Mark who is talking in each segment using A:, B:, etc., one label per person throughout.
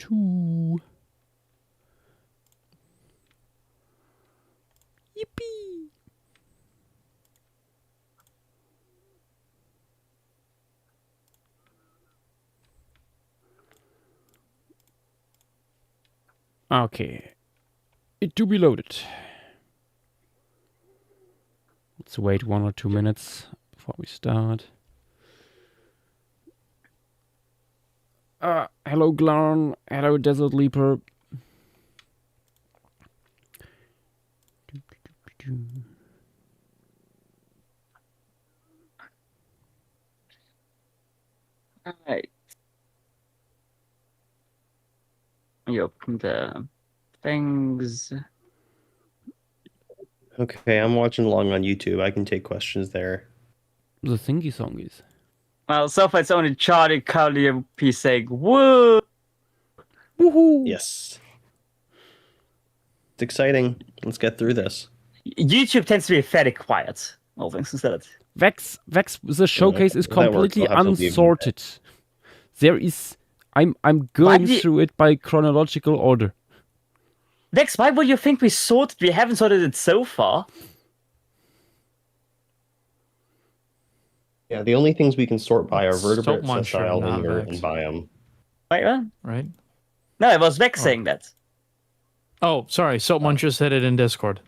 A: 2. Yippee! Okay. It to be loaded. Let's wait 1 or 2 minutes before we start. Hello Glarn. Hello Desert Leaper.
B: Alright. You open the things.
C: Okay, I'm watching along on YouTube. I can take questions there.
A: The thingy songies.
B: Well, so far it's only Charlie Calliope saying, woo!
A: Woohoo!
C: Yes. It's exciting. Let's get through this.
B: YouTube tends to be fairly quiet, all things considered.
A: Vex, the showcase is completely unsorted. There is... I'm going through it by chronological order.
B: Vex, why would you think we sorted? We haven't sorted it so far.
C: Yeah, the only things we can sort by are vertebrate, sessile, linear, and biome.
B: Wait, what?
D: Right?
B: No, it was Vex saying that.
D: Oh, sorry. Soap Muncher said it in Discord.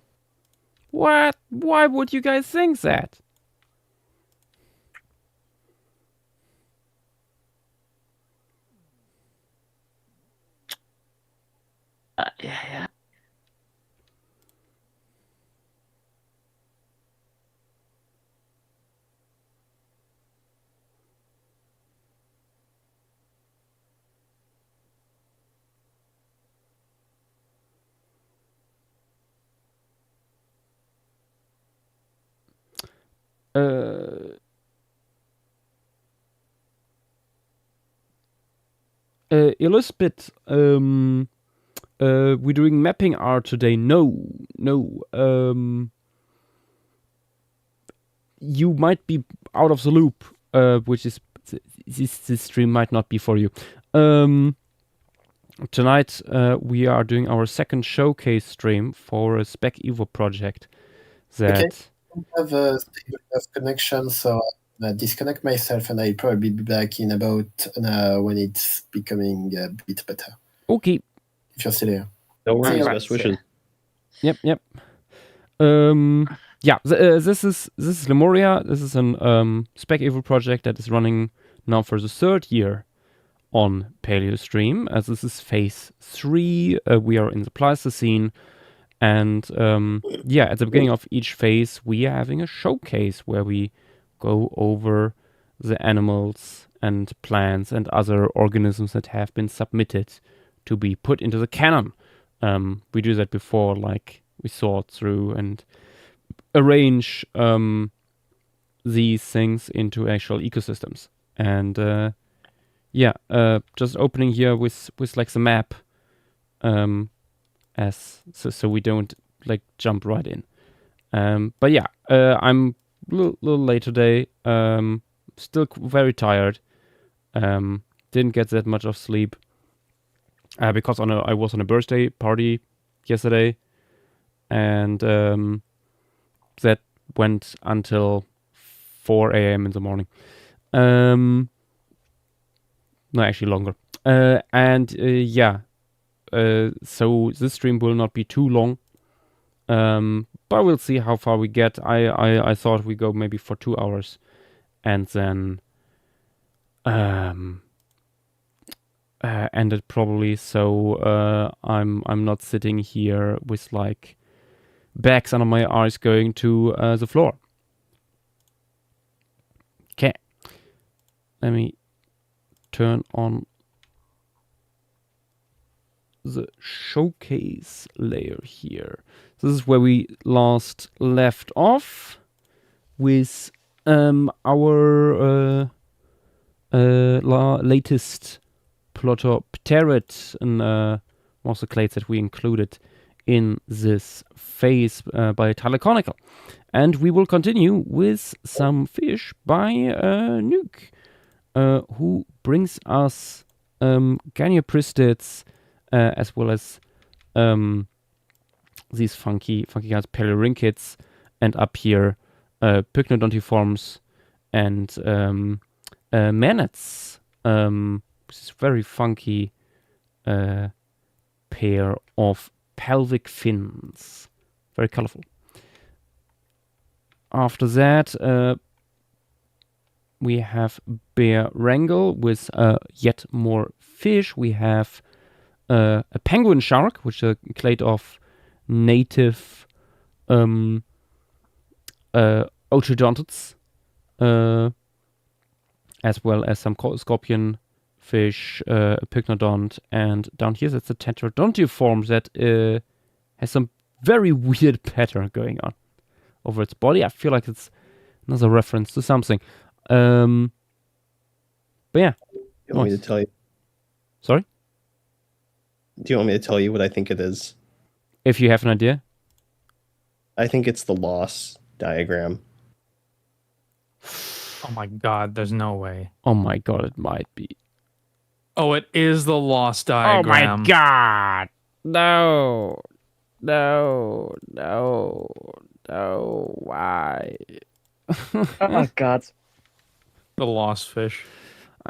A: What? Why would you guys think that?
B: Yeah.
A: Elizabeth, we're doing mapping art today. No. You might be out of the loop, which is this stream might not be for you. Tonight we are doing our second showcase stream for a Spec Evo project. That
E: I have a stable connection, so I disconnect myself, and I'll probably be back in about when it's becoming a bit better.
A: Okay.
E: If you're still here.
C: Don't worry, best wishes.
A: Yep. Yeah, this is Lemuria. This is an Spec Evo project that is running now for the 3rd year on PaleoStream. As this is phase 3, we are in the Pleistocene, and at the beginning of each phase, we are having a showcase where we go over the animals and plants and other organisms that have been submitted to be put into the canon. We do that before, like we sort through and arrange these things into actual ecosystems. And just opening here with like the map, so we don't like jump right in. I'm a little late today. Still very tired. Didn't get that much of sleep because I was on a birthday party yesterday, and that went until 4 a.m. in the morning. No, actually longer. So this stream will not be too long. But we'll see how far we get. I thought we go maybe for 2 hours, and then end it probably. So I'm not sitting here with like bags under my eyes going to the floor. Okay, let me turn on the showcase layer here. This is where we last left off with our latest Plotopterid, and one of the clades that we included in this phase by Teleconical. And we will continue with some fish by Nuke, who brings us Ganyopristids, as well as these funky guys, Pelorhynchids, and up here Pycnodontiforms and Manates, which is very funky pair of pelvic fins, very colorful. After that, we have Bear Wrangle with yet more fish. We have a penguin shark, which is a clade of native otriodontids, as well as some scorpion fish, a pycnodont, and down here that's a tetradontiform that has some very weird pattern going on over its body. I feel like it's another reference to something. But yeah.
C: You want me to tell you?
A: Sorry?
C: Do you want me to tell you what I think it is?
A: If you have an idea.
C: I think it's the loss diagram.
D: Oh my god, there's no way.
A: Oh my god, it might be.
D: Oh, it is the lost diagram.
A: Oh my god! No! No! No! No! Why?
B: Oh God.
D: The lost fish.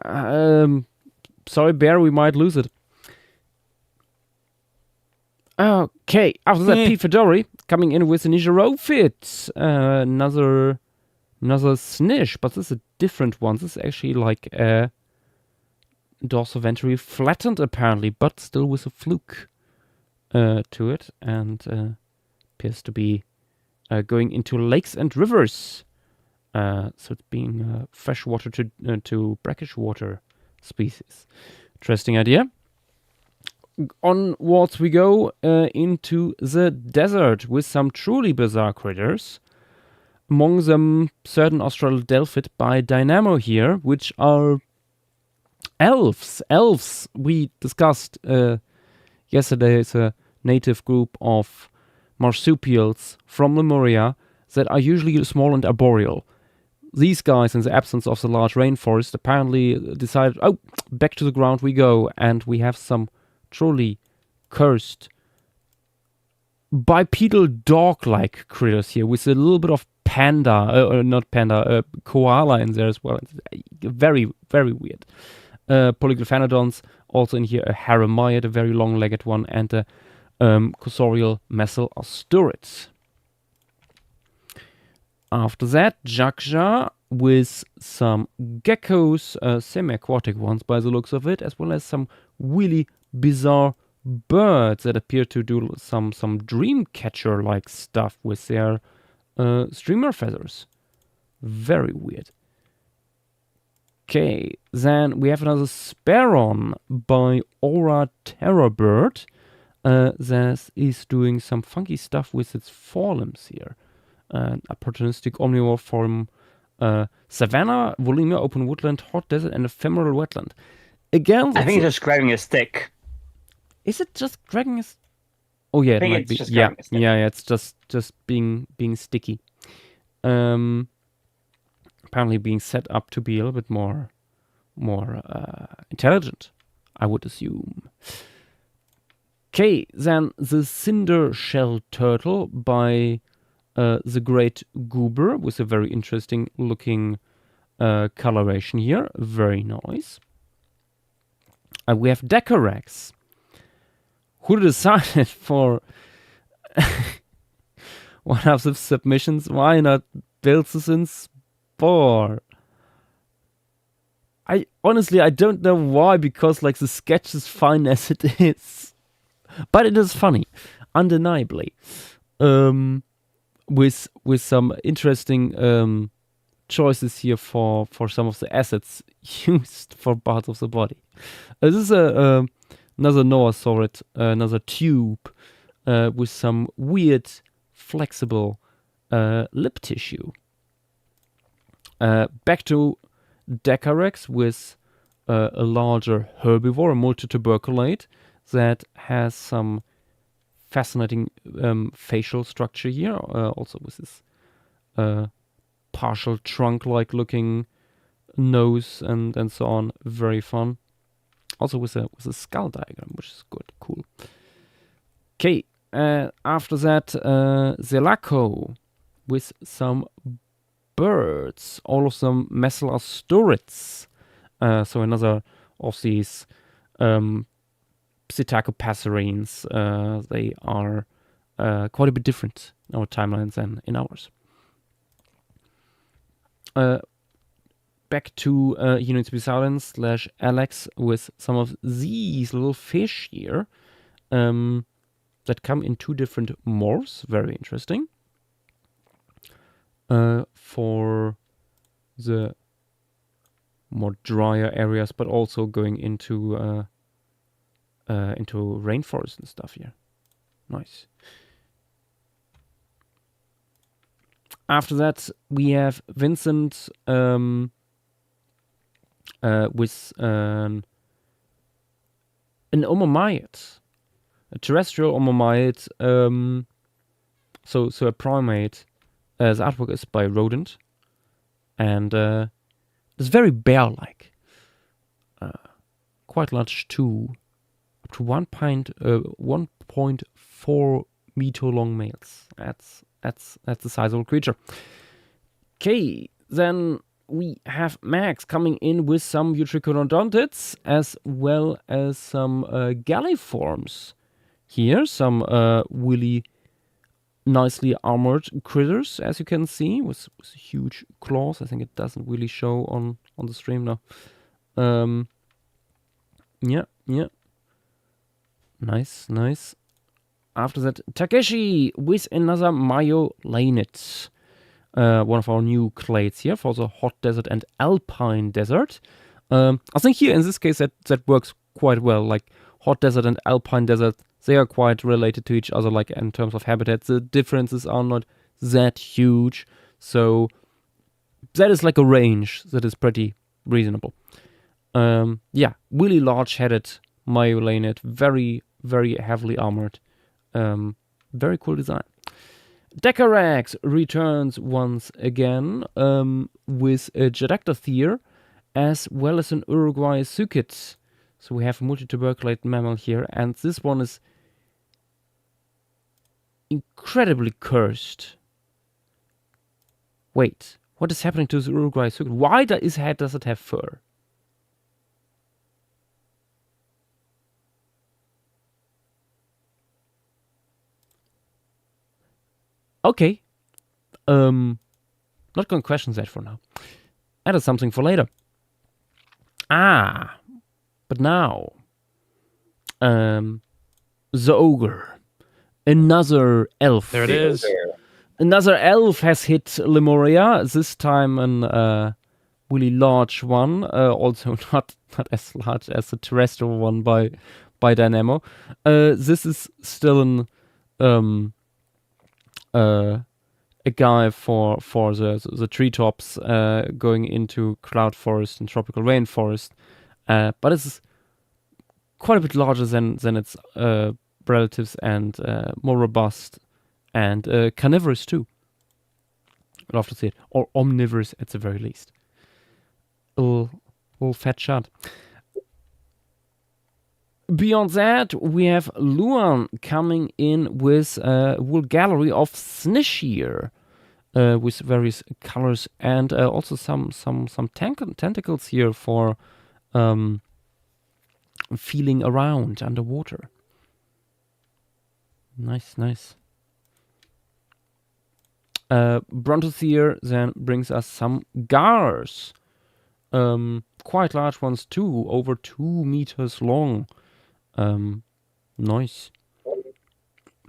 A: Sorry, Bear, we might lose it. Okay, after that, P. Fedori coming in with an Nigerophid. Another snish, but this is a different one. This is actually like a dorsoventary flattened, apparently, but still with a fluke to it, and appears to be going into lakes and rivers. So it's being freshwater to brackish water species. Interesting idea. Onwards we go into the desert with some truly bizarre critters. Among them, certain Australopithecus by Dynamo here, which are elves. Elves, we discussed yesterday, is a native group of marsupials from Lemuria that are usually small and arboreal. These guys, in the absence of the large rainforest, apparently decided, oh, back to the ground we go, and we have some truly cursed bipedal dog-like critters here with a little bit of koala in there as well. It's very, very weird. Polyglyphanodons, also in here a Haramyid, a very long-legged one, and a Cosorial Mesel-Asturid. After that, Jakja with some geckos, semi-aquatic ones by the looks of it, as well as some really bizarre birds that appear to do some dream catcher-like stuff with their streamer feathers. Very weird. Okay, then we have another Speron by Aura Terrorbird that is doing some funky stuff with its forelimbs here. A opportunistic omnivore from savanna, volumia, open woodland, hot desert, and ephemeral wetland. Again,
B: I think it's just grabbing a stick.
A: Is it just dragging us? Oh yeah, it might be. Yeah, it's just being sticky. Apparently being set up to be a little bit more intelligent, I would assume. Okay, then the cinder shell turtle by the Great Goober with a very interesting looking coloration here. Very nice. We have Decorax, who decided for one of the submissions, why not build this in Spore? I don't know why, because like the sketch is fine as it is, but it is funny, undeniably. With some interesting choices here for some of the assets used for parts of the body. This is another Noasaurid, another tube with some weird flexible lip tissue. Back to Decarex with a larger herbivore, a multituberculate that has some fascinating facial structure here, also with this partial trunk-like looking nose and so on. Very fun. Also with a skull diagram, which is good, cool. Okay, after that, Zelaco with some birds, all of them Messelastorids. So another of these psittacopasserines. They are quite a bit different in our timelines than in ours. Back to You Need to Be Silent / Alex with some of these little fish here that come in 2 different morphs. Very interesting. For the more drier areas, but also going into rainforest and stuff here. Nice. After that, we have Vincent with an omomyid, a terrestrial omomyid. So a primate. The artwork is by Rodent, and it's very bear-like. Quite large too, up to 1.4 meter long males. That's the sizable creature. Okay, then we have Max coming in with some Utriconodontids as well as some galliforms. Here, some really nicely armored critters, as you can see, with huge claws. I think it doesn't really show on the stream now. Yeah. Nice. After that, Takeshi with another Myolanid. One of our new clades here for the hot desert and alpine desert. I think here in this case that works quite well. Like hot desert and alpine desert, they are quite related to each other, like in terms of habitat. The differences are not that huge. So that is like a range that is pretty reasonable. Yeah, really large-headed Myolanid, very, very heavily armored. Very cool design. Decarax returns once again with a Gedactothere as well as an Uruguay Sucit. So we have a multituberculate mammal here, and this one is incredibly cursed. Wait, what is happening to the Uruguay Sucit? Why his head does it have fur? Okay. Not going to question that for now. That is something for later. But now, the ogre, another elf.
D: There it is.
A: Another elf has hit Lemuria. This time an really large one, also not as large as the terrestrial one by Dynamo. This is still a guy for the treetops going into cloud forest and tropical rainforest, but it's quite a bit larger than its relatives and more robust and carnivorous too. I'd love to see it, or omnivorous at the very least. Little fat shot. Beyond that, we have Luan coming in with a whole gallery of Snishir with various colors and also some tentacles here for feeling around underwater. Nice. Brontothere then brings us some Gars. Quite large ones too, over 2 meters long. Nice.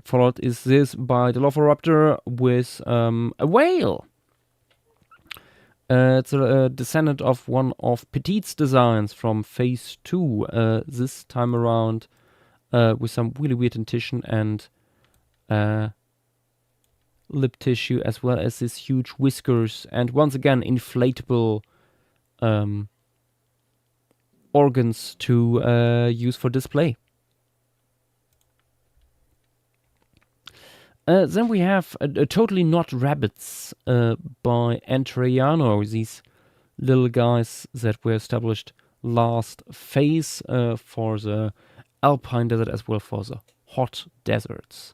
A: Followed is this by the Dilophosaurus with a whale. It's a descendant of one of Petit's designs from Phase 2. This time around with some really weird dentition and lip tissue, as well as this huge whiskers, and once again inflatable organs to use for display. Then we have a Totally Not Rabbits by Entreano, these little guys that were established last phase for the alpine desert as well for the hot deserts.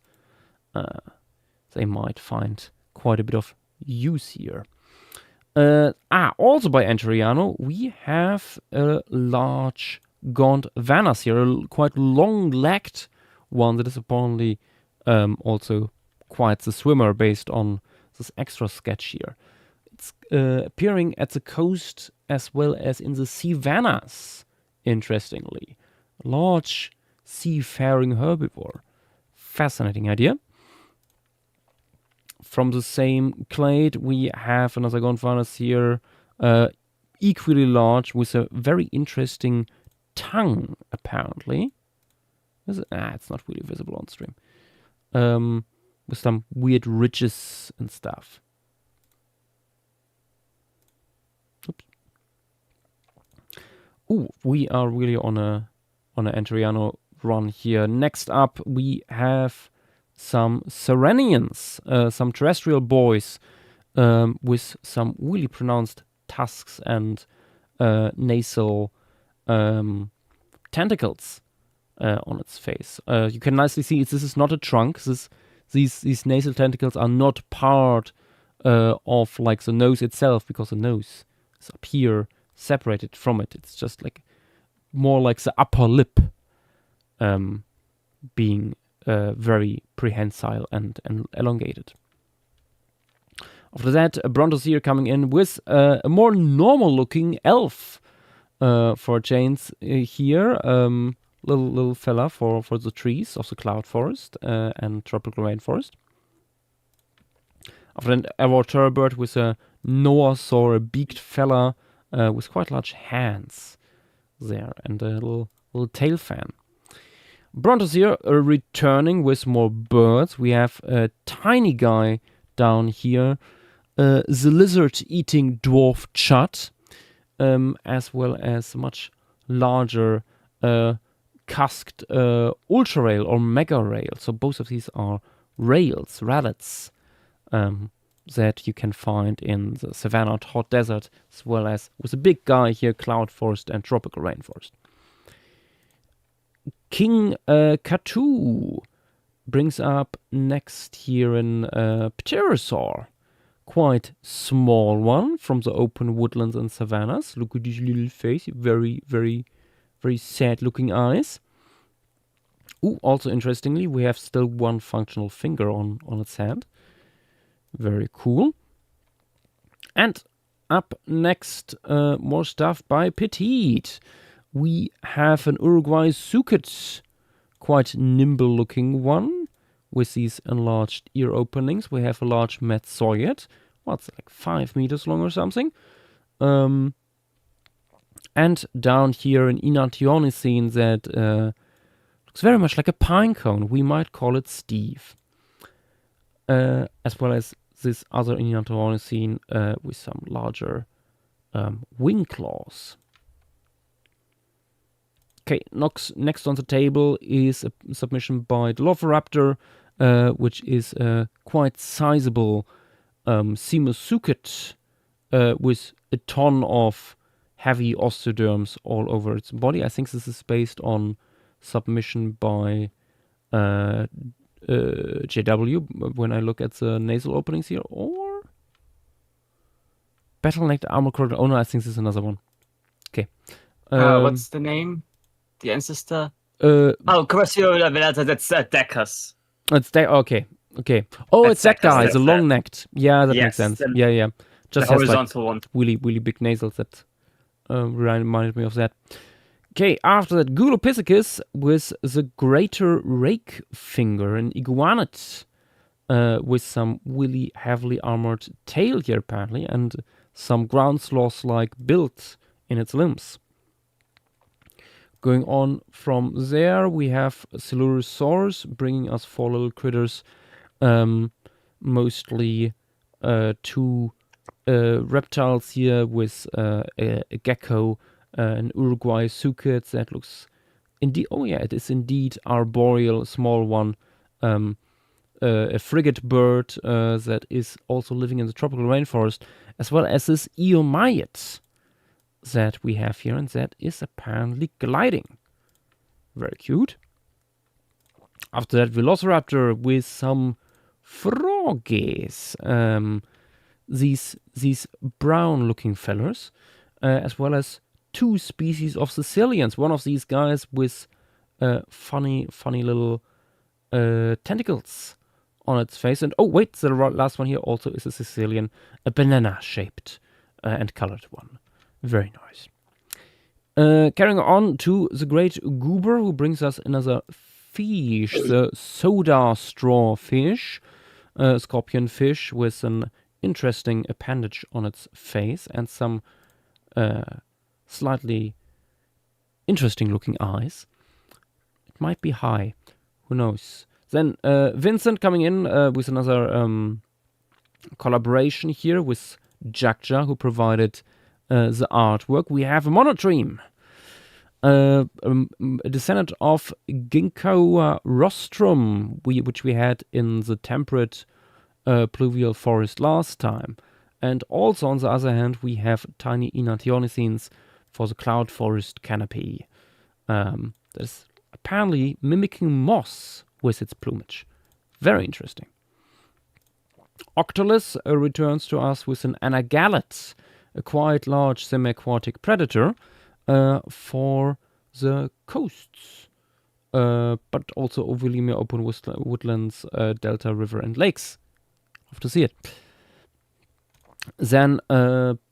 A: They might find quite a bit of use here. Also by Anteriano, we have a large gaunt Vanas here, a quite long-legged one that is apparently also quite the swimmer based on this extra sketch here. It's appearing at the coast as well as in the savannas, interestingly. Large seafaring herbivore. Fascinating idea. From the same clade, we have another Gondvanas here, equally large, with a very interesting tongue, apparently. It's not really visible on stream. With some weird ridges and stuff. Oops. Ooh, we are really on a Anteriano run here. Next up, we have some Serenians, some terrestrial boys with some really pronounced tusks and nasal tentacles on its face. You can nicely see this is not a trunk. These nasal tentacles are not part of like the nose itself, because the nose is up here separated from it. It's just like more like the upper lip being very prehensile and elongated. After that, a Brontosaur coming in with a more normal-looking elf for Jane's here. Little fella for the trees of the cloud forest and tropical rainforest. After that, a turbot with a Noasaur, a beaked fella with quite large hands there, and a little tail fan. Brontosaur returning with more birds. We have a tiny guy down here, the lizard-eating dwarf chut, as well as much larger cusked ultra rail or mega rail. So both of these are rails, rallets, that you can find in the savanna hot desert, as well as with a big guy here, cloud forest and tropical rainforest. King Katu brings up next here an pterosaur, quite small one from the open woodlands and savannas. Look at this little face, very, very, very sad-looking eyes. Ooh, also interestingly, we have still one functional finger on its hand. Very cool. And up next, more stuff by Petite. We have an Uruguay Suket, quite nimble-looking one, with these enlarged ear openings. We have a large Metzoid, what's like 5 meters long or something. And down here an Enantiornicine that looks very much like a pine cone. We might call it Steve. As well as this other Enantiornicine with some larger wing claws. Okay, next on the table is a submission by Dilophoraptor, which is a quite sizable Simusuket with a ton of heavy osteoderms all over its body. I think this is based on submission by JW when I look at the nasal openings here, or Battle-necked armor crocodile. Oh no, I think this is another one. Okay.
B: What's the name? The ancestor? Corrosio, that's Decus.
A: It's that. Okay. Oh, it's that guy. The long-necked. Yeah, that makes sense. Yeah. Just
B: the
A: has
B: horizontal one.
A: Really, really big nasals. That reminded me of that. Okay, after that, Gulopithecus with the greater rake finger, an iguanid with some really heavily armored tail here apparently, and some ground sloth-like build in its limbs. Going on from there, we have Silurosaurs bringing us 4 little critters, mostly 2 reptiles here with a gecko, an Uruguay Suket that looks indeed, oh yeah, it is indeed arboreal, small one, a frigate bird that is also living in the tropical rainforest, as well as this Eomyid. that we have here, and that is apparently gliding. Very cute. After that, Velociraptor with some froggies. These brown-looking fellers, as well as 2 species of Sicilians. One of these guys with funny little tentacles on its face. And oh wait, the last one here also is a Sicilian, a banana-shaped and colored one. Very nice. Carrying on to the great Goober, who brings us another fish, the soda straw fish, scorpion fish with an interesting appendage on its face and some slightly interesting looking eyes. It might be high, who knows. Then Vincent coming in with another collaboration here with Jakja, who provided the artwork. We have a monotremes, a descendant of Ginkgo rostrum, which we had in the temperate pluvial forest last time. And also, on the other hand, we have tiny enantiornithines for the cloud forest canopy. That's apparently mimicking moss with its plumage. Very interesting. Octolus returns to us with an anagallet, a quite large semi-aquatic predator for the coasts, but also Ovilemia open woodlands, delta, river, and lakes. Love to see it. Then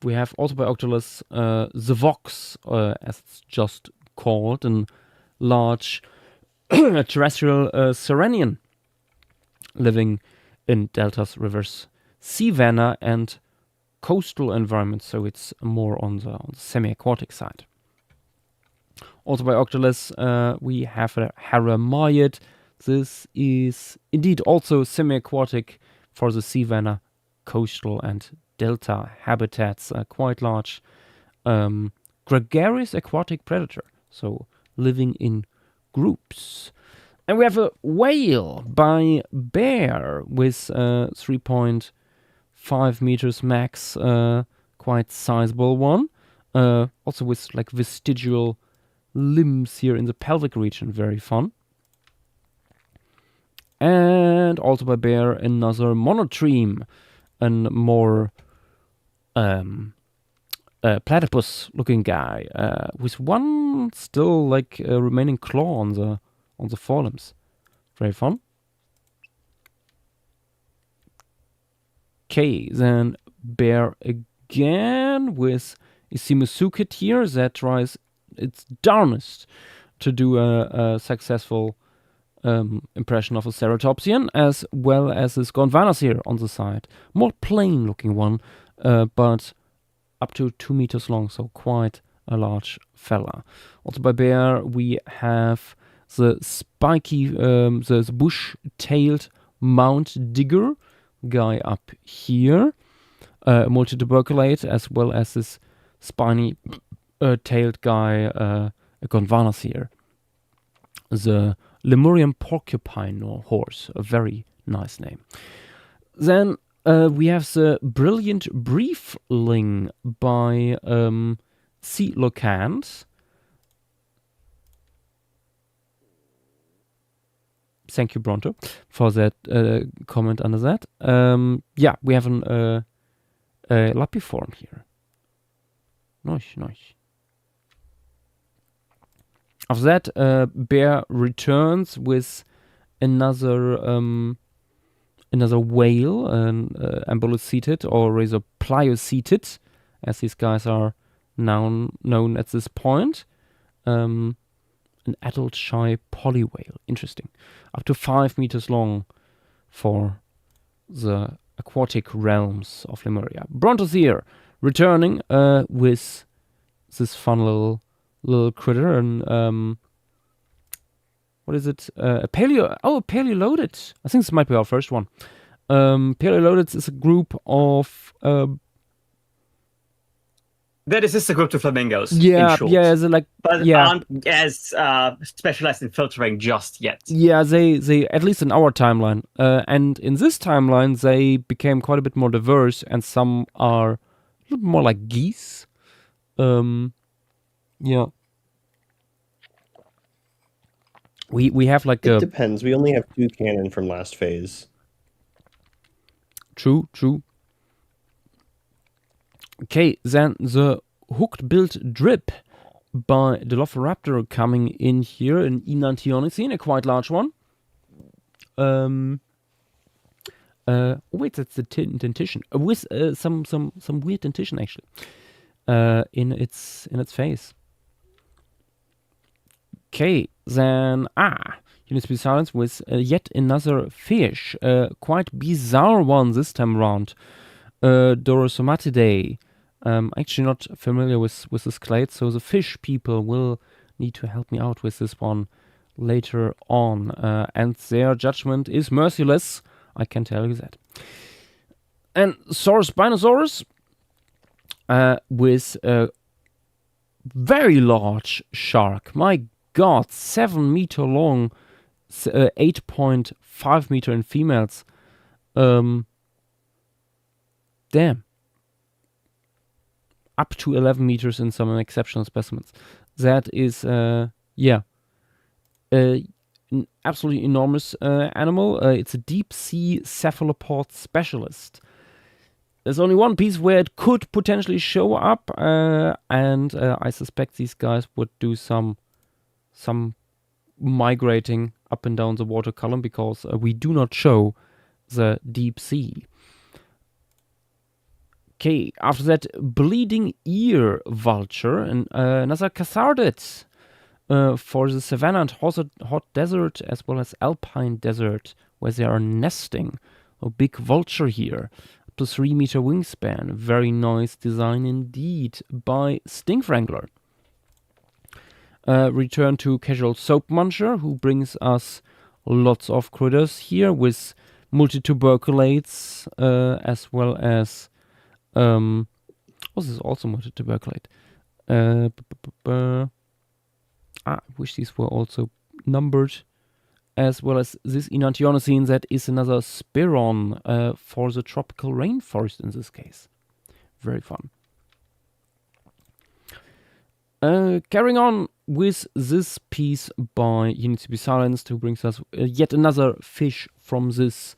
A: we have also by Octolus the Vox, as it's just called, a large terrestrial Serenian living in deltas, rivers, savanna, and coastal environments, so it's more on the semi-aquatic side. Also by Octolus, we have a Haramyid. This is indeed also semi-aquatic for the savanna, coastal, and delta habitats. Quite large, gregarious aquatic predator, so living in groups. And we have a whale by Bear with 3.5 meters max, quite sizable one. Also with like vestigial limbs here in the pelvic region, very fun. And also by Bear, another monotremes, and more platypus-looking guy with one still like remaining claw on the forelimbs. Very fun. Okay, then Bear again with a Simusukit here that tries its darnest to do a successful impression of a ceratopsian, as well as this Gondwanus here on the side. More plain looking one, but up to 2 meters long, so quite a large fella. Also by Bear, we have the spiky, the bush-tailed Mount Digger guy up here, multituberculate, as well as this spiny tailed guy, Gondwanus here. The Lemurian porcupine or horse, a very nice name. Then we have the Brilliant Briefling by Coelocant. Thank you, Bronto, for that comment under that. Yeah, we have a Lapiform here. Nice. After that, Bear returns with another whale, an ambuloceted or razor plioceted, as these guys are now known at this point. An adult shy polywhale. Interesting. Up to 5 meters long for the aquatic realms of Lemuria. Brontosaur returning with this fun little critter, and what is it? A Paleoloaded. I think this might be our first one. Paleoloaded is a group of
B: That is just a group of flamingos.
A: yeah,
B: in short.
A: yeah, so like
B: But
A: yeah,
B: aren't as specialized in filtering just yet.
A: yeah. They at least in our timeline, and in this timeline they became quite a bit more diverse, and some are a little more like geese. Yeah. We have like
C: It
A: a
C: depends. We only have 2 cannon from last phase.
A: true. Okay, then the hooked build drip by the Velociraptor coming in here, an E90 a quite large one. Wait, that's the dentition with some weird dentition actually in its face. Okay, then you need to be silenced with yet another fish, quite bizarre one this time around. Dorosomatidae. Actually not familiar with this clade, so the fish people will need to help me out with this one later on. And their judgment is merciless, I can tell you that. And Spinosaurus with a very large shark. My god, 7 meter long, 8.5 meter in females. Damn. Up to 11 meters in some exceptional specimens. That is, an absolutely enormous animal. It's a deep sea cephalopod specialist. There's only one piece where it could potentially show up, and I suspect these guys would do some migrating up and down the water column because we do not show the deep sea. Okay, after that, bleeding ear vulture and another Cassardid for the savanna and hot desert as well as alpine desert where they are nesting. A big vulture here, up to 3 meter wingspan. Very nice design indeed by Stink Wrangler. Return to casual soap muncher who brings us lots of critters here with multituberculates as well as this is also multituberculate. I wish these were also numbered, as well as this Enantiomycene that is another Spiron for the tropical rainforest in this case. Very fun. Carrying on with this piece by You Need to Be Silenced, who brings us yet another fish from this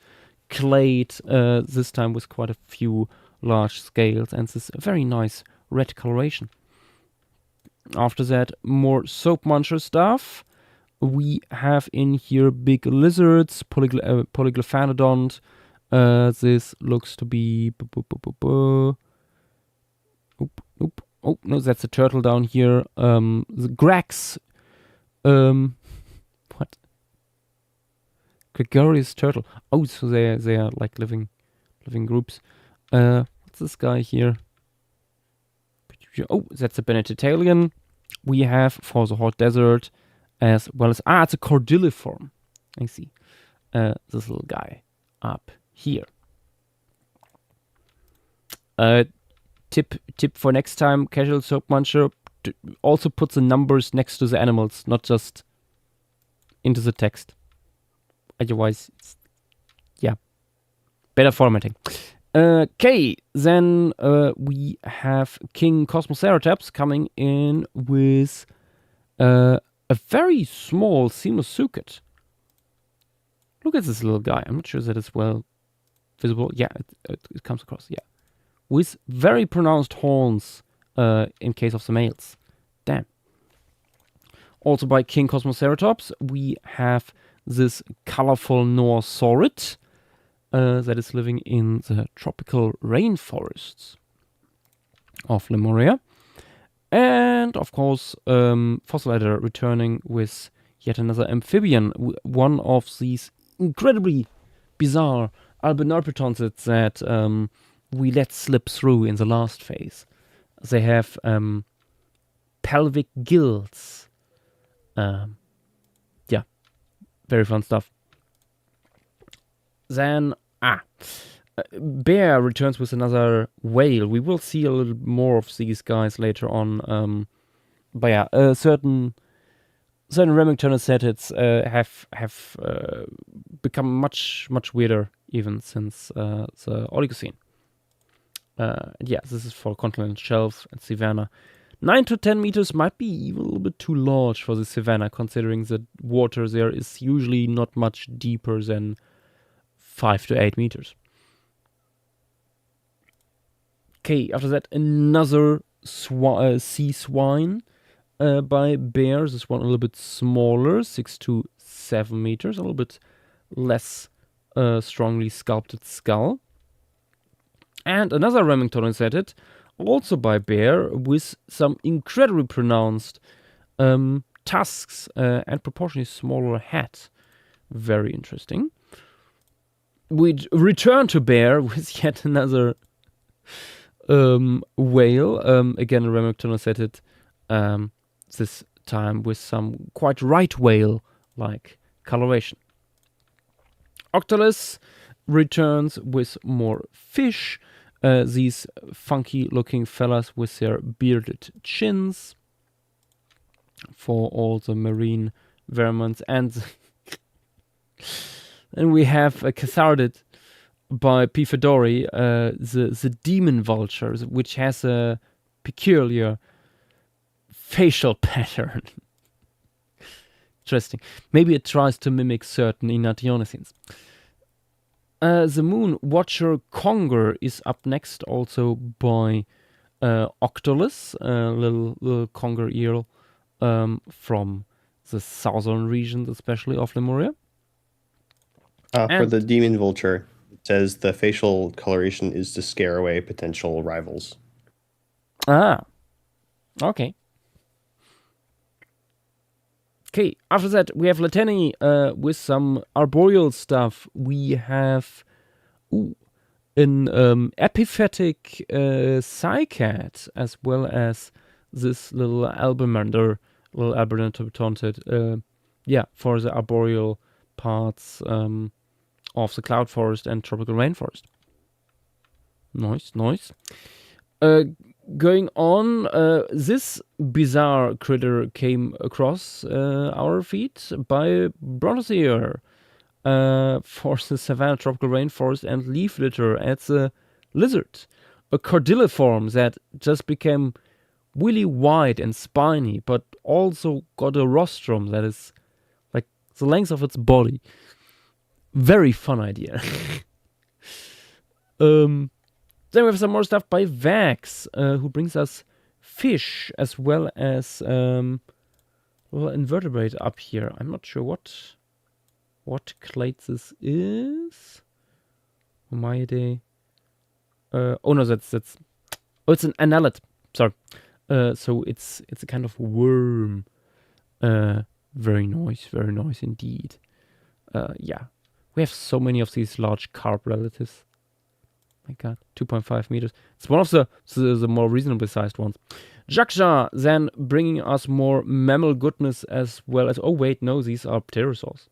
A: clade, this time with quite a few large scales and this very nice red coloration. After that, more soap muncher stuff. We have in here big lizards, Polyglephanodont. This looks to be... Oop. Oh, no, that's a turtle down here. The Grax. What? Gregarious turtle. Oh, so they are like living groups. What's this guy here? Oh, that's a Benedictalian. We have for the hot desert, as well as it's a Cordilliform. I see. This little guy up here. Tip for next time, casual soap muncher. Also put the numbers next to the animals, not just into the text. Otherwise, better formatting. Okay, then we have King Cosmoceratops coming in with a very small Sinusuchid. Look at this little guy. I'm not sure that it's well visible. Yeah, it comes across, yeah. With very pronounced horns in case of the males. Damn. Also by King Cosmoceratops, we have this colorful Norsaurid. That is living in the tropical rainforests of Lemuria. And, of course, Fossilizer returning with yet another amphibian, one of these incredibly bizarre Albinerpetons that we let slip through in the last phase. They have pelvic gills. Very fun stuff. Then Bear returns with another whale. We will see a little more of these guys later on. But yeah, certain Remington sets have become much weirder even since the Oligocene. This is for continental shelf and savanna. 9 to 10 meters might be even a little bit too large for the savanna, considering the water there is usually not much deeper than 5 to 8 meters. Okay, after that, another sea swine by bear. This one a little bit smaller, 6 to 7 meters, a little bit less strongly sculpted skull. And another Remington inserted, also by bear, with some incredibly pronounced tusks and proportionally smaller head. Very interesting. We return to bear with yet another whale. Again, a Remington inserted, this time with some quite right whale-like coloration. Octolus returns with more fish. These funky looking fellas with their bearded chins for all the marine vermins. And we have a Cathardid by P. Fedori, the demon vulture, which has a peculiar facial pattern. Interesting. Maybe it tries to mimic certain Inationisins. The Moon Watcher Conger is up next, also by Octolus, little conger eel from the southern regions, especially of Lemuria.
C: For the demon vulture, it says the facial coloration is to scare away potential rivals.
A: Ah, okay. Okay, after that, we have Lateni with some arboreal stuff. We have an epiphytic cycad, as well as this little albumander, taunted, for the arboreal parts of the cloud forest and tropical rainforest. Nice. Going on, this bizarre critter came across our feed by Brontosaur for the savanna, tropical rainforest, and leaf litter. It's a lizard, a cordilliform that just became really wide and spiny, but also got a rostrum that is like the length of its body. Very fun idea. Then we have some more stuff by Vax, who brings us fish as well as invertebrate up here. I'm not sure what clade this is. Humaeidae. It's an annelid. Sorry. So it's a kind of worm. Very nice indeed. We have so many of these large carp relatives. My god, 2.5 meters. It's one of the more reasonably sized ones. Jaksha then bringing us more mammal goodness as well as... Oh wait, no, these are pterosaurs.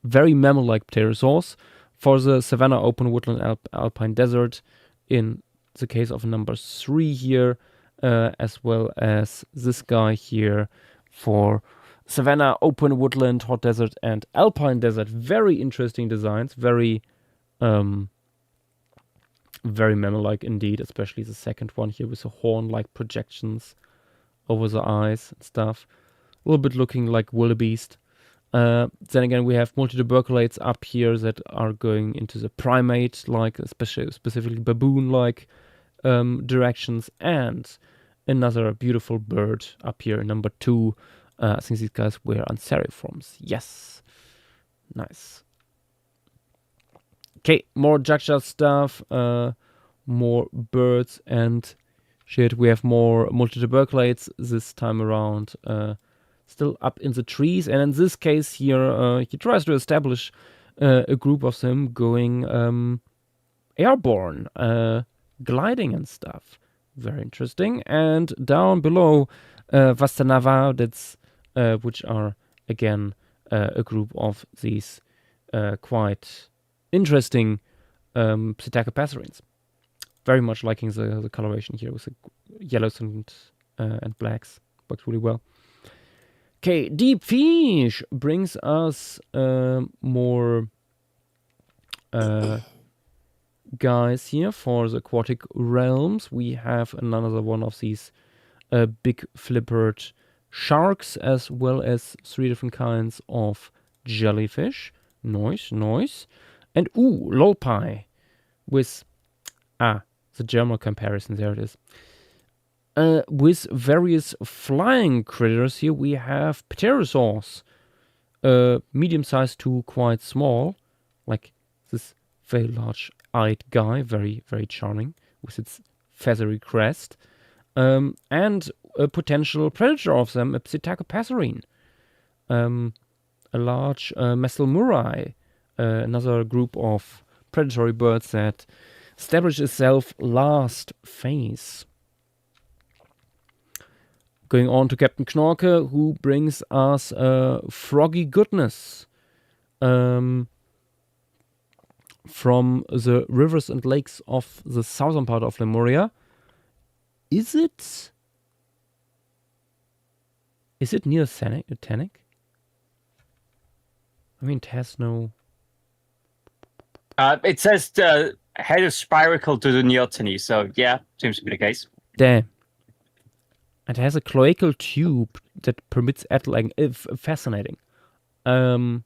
A: Very mammal-like pterosaurs for the savanna, open woodland, alpine desert. In the case of number 3 here, as well as this guy here for savanna, open woodland, hot desert, and alpine desert. Very interesting designs. Very mammal-like indeed, especially the second one here with the horn-like projections over the eyes and stuff. A little bit looking like wildebeest. Then again, we have multituberculates up here that are going into the primate-like, specifically baboon-like directions, and another beautiful bird up here, number 2. I think these guys were Anseriforms. Yes. Nice. Okay, more Jaksha stuff, more birds and shit. We have more multituberculates this time around, still up in the trees. And in this case here, he tries to establish a group of them going airborne, gliding and stuff. Very interesting. And down below, Vastanava, that's which are again a group of these quite interesting psittacopatherines. Very much liking the coloration here with the yellows and blacks. Works really well. Okay, Deep Fish brings us more guys here for the aquatic realms. We have another one of these big flippered sharks, as well as 3 different kinds of jellyfish. Nice, nice. And lolpie with the German comparison. There it is. With various flying critters here, we have pterosaurs, medium-sized to quite small, like this very large-eyed guy, very, very charming, with its feathery crest, and a potential predator of them, a psittacopasserine, a large Lemuria, another group of predatory birds that established itself last phase. Going on to Captain Knorke, who brings us froggy goodness from the rivers and lakes of the southern part of Lemuria. Is it near Tannic? I mean, it has no...
B: It says head of spiracle to the Neoteny, so yeah, seems to be the case.
A: Damn. It has a cloacal tube that permits atling. Fascinating. Not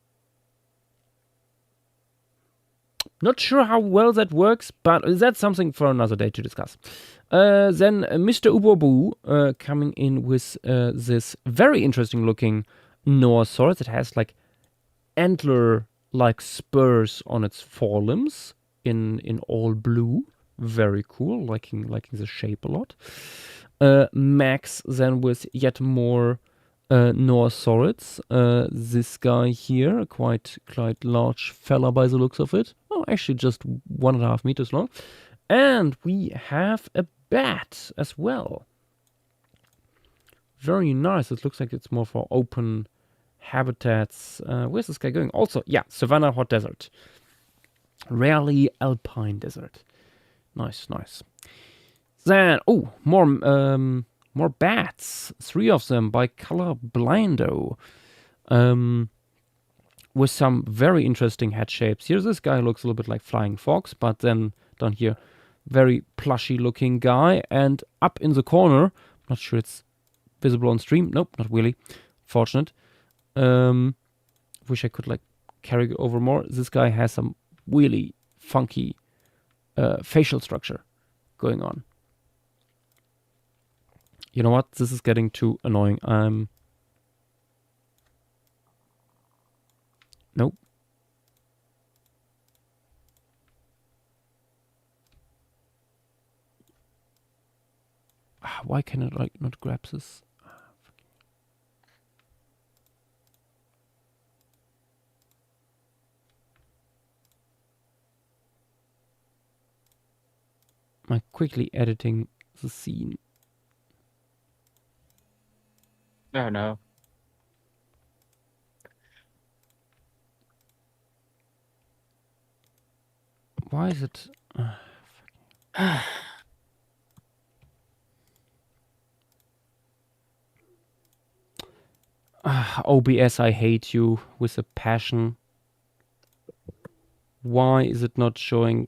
A: sure how well that works, but that's something for another day to discuss. Then Mr. Ubobu coming in with this very interesting looking Noasaurus. It has like antler-like spurs on its forelimbs in all blue. Very cool, liking the shape a lot. Max then with yet more Noasaurids. This guy here, quite large fella by the looks of it. Oh, actually just 1.5 meters long. And we have a bat as well. Very nice. It looks like it's more for open habitats. Where's this guy going? Also, yeah, savanna hot desert. Rarely alpine desert. Nice, nice. Then, more bats. 3 of them by color blindo. With some very interesting head shapes. Here, this guy looks a little bit like Flying Fox, but then down here, very plushy looking guy. And up in the corner, not sure it's visible on stream. Nope, not really. Fortunate. Wish I could like carry it over more. This guy has some really funky facial structure going on. You know what? This is getting too annoying. Nope. Why can it like not grab this? Am I quickly editing the scene?
B: Oh no.
A: Why is it? OBS, I hate you with a passion. Why is it not showing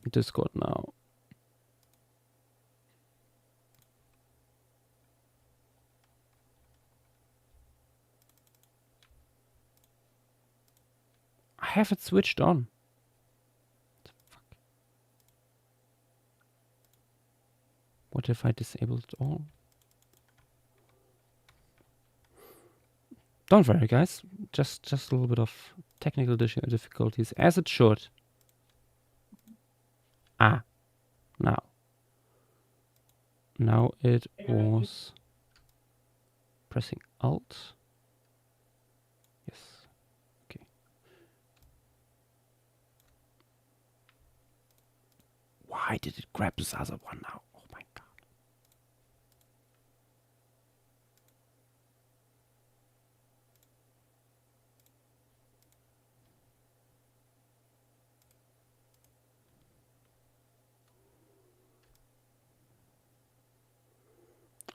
A: Discord now? I have it switched on. What if I disable it all? Don't worry, guys. Just a little bit of technical difficulties, as it should. Now it was pressing Alt. Yes. Okay. Why did it grab this other one now? Oh my god.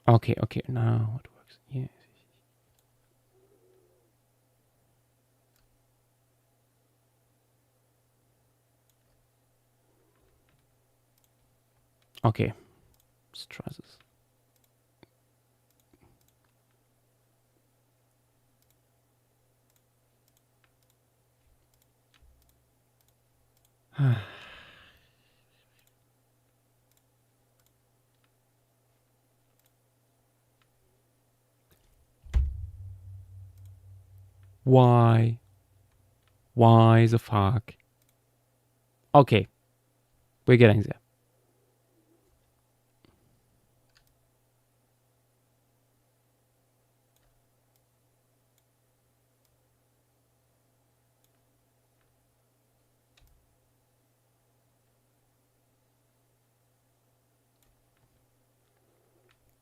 A: Okay, now it works. Yes. Okay, let's try this. Why? Why the fuck? Okay, we're getting there.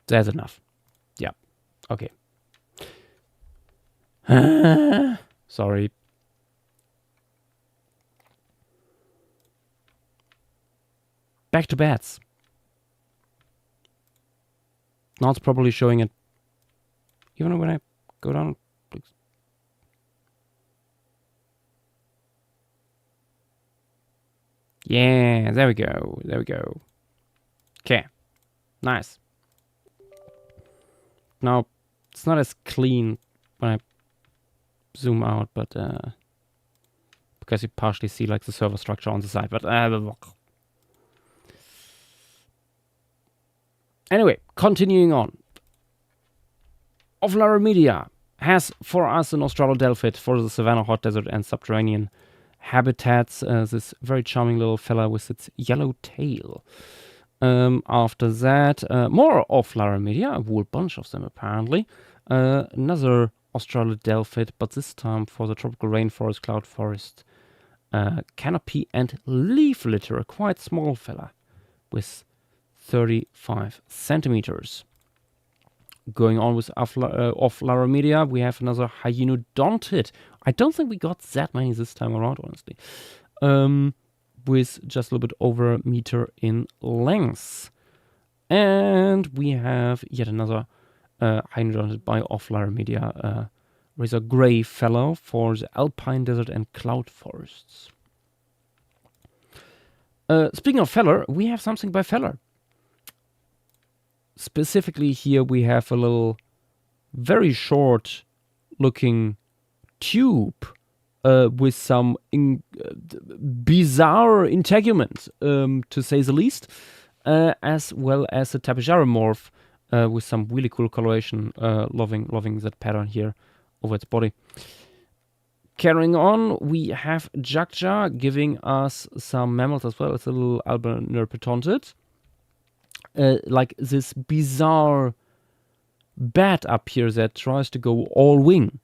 A: That's enough. Yeah. Okay. Sorry. Back to bats. Not properly showing it. Even when I go down. Please. Yeah, there we go. There we go. Okay. Nice. Now, it's not as clean when I zoom out, but because you partially see like the server structure on the side, but anyway, continuing on. Of Lemuria has for us an Australodelphid for the savanna, hot desert, and subterranean habitats. This very charming little fella with its yellow tail. After that, more of Lemuria, a whole bunch of them apparently. Another Australodelphid, but this time for the tropical rainforest, cloud forest, canopy and leaf litter, a quite small fella with 35 centimeters. Going on with off Lemuria, we have another hyenodontid. I don't think we got that many this time around, honestly. With just a little bit over a meter in length. And we have yet another hyenodontid by off Lemuria, razor grey fellow for the alpine desert and cloud forests. Speaking of feller, we have something by feller. Specifically here we have a little very short looking tube with some bizarre integument, to say the least, as well as a tapijaromorph with some really cool coloration, loving that pattern here over its body. Carrying on, we have Jakja giving us some mammals as well. It's a little albanerpetontid. Like this bizarre bat up here that tries to go all wing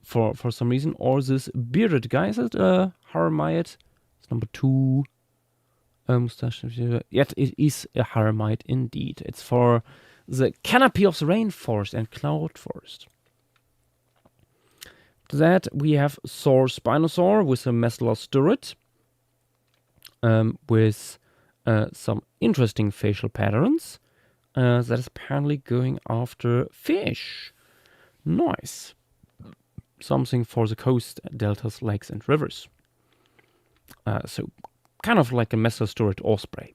A: for some reason, or this bearded guy. Is it Haramite? It's number 2. Mustache. Yet it is a Haramite indeed. It's for the canopy of the rainforest and cloud forest. To that we have Saur Spinosaur with a Mesostorid, with some interesting facial patterns that is apparently going after fish. Nice. Something for the coast, deltas, lakes, and rivers. So kind of like a Mesostorid osprey.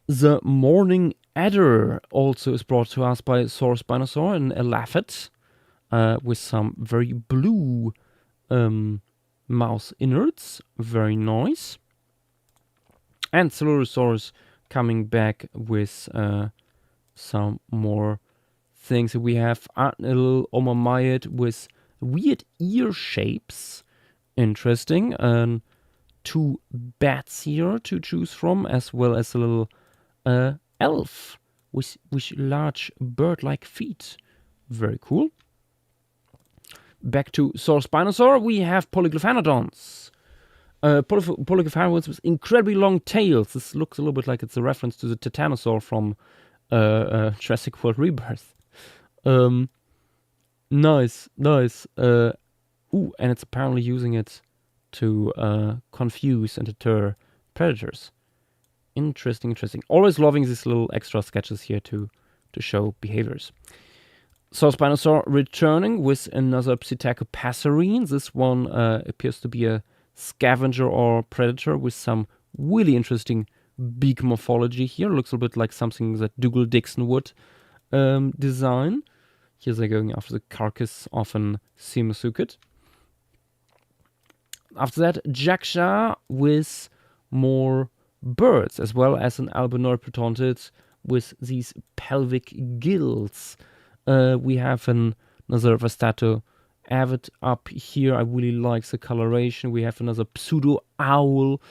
A: The Morning Adder also is brought to us by Saur Spinosaur, an elaphid with some very blue mouse innards. Very nice. And Celurosaurus coming back with some more things. We have a little Omamyid with weird ear shapes. Interesting. 2 bats here to choose from, as well as a little elf with large bird-like feet. Very cool. Back to Saur Spinosaur, we have Polyglyphanodons. Polyglyphanodons with incredibly long tails. This looks a little bit like it's a reference to the Titanosaur from Jurassic World Rebirth. Nice. And it's apparently using it to confuse and deter predators. Interesting. Always loving these little extra sketches here to show behaviors. Saur Spinosaur returning with another Psittacopasserine. This one appears to be a scavenger or predator with some really interesting beak morphology here. Looks a bit like something that Dougal Dixon would design. Here they're going after the carcass of an Simusuket. After that, Jaksha with more birds, as well as an Albinoid Protontid with these pelvic gills. We have another Vastato Avid up here. I really like the coloration. We have another Pseudo Owl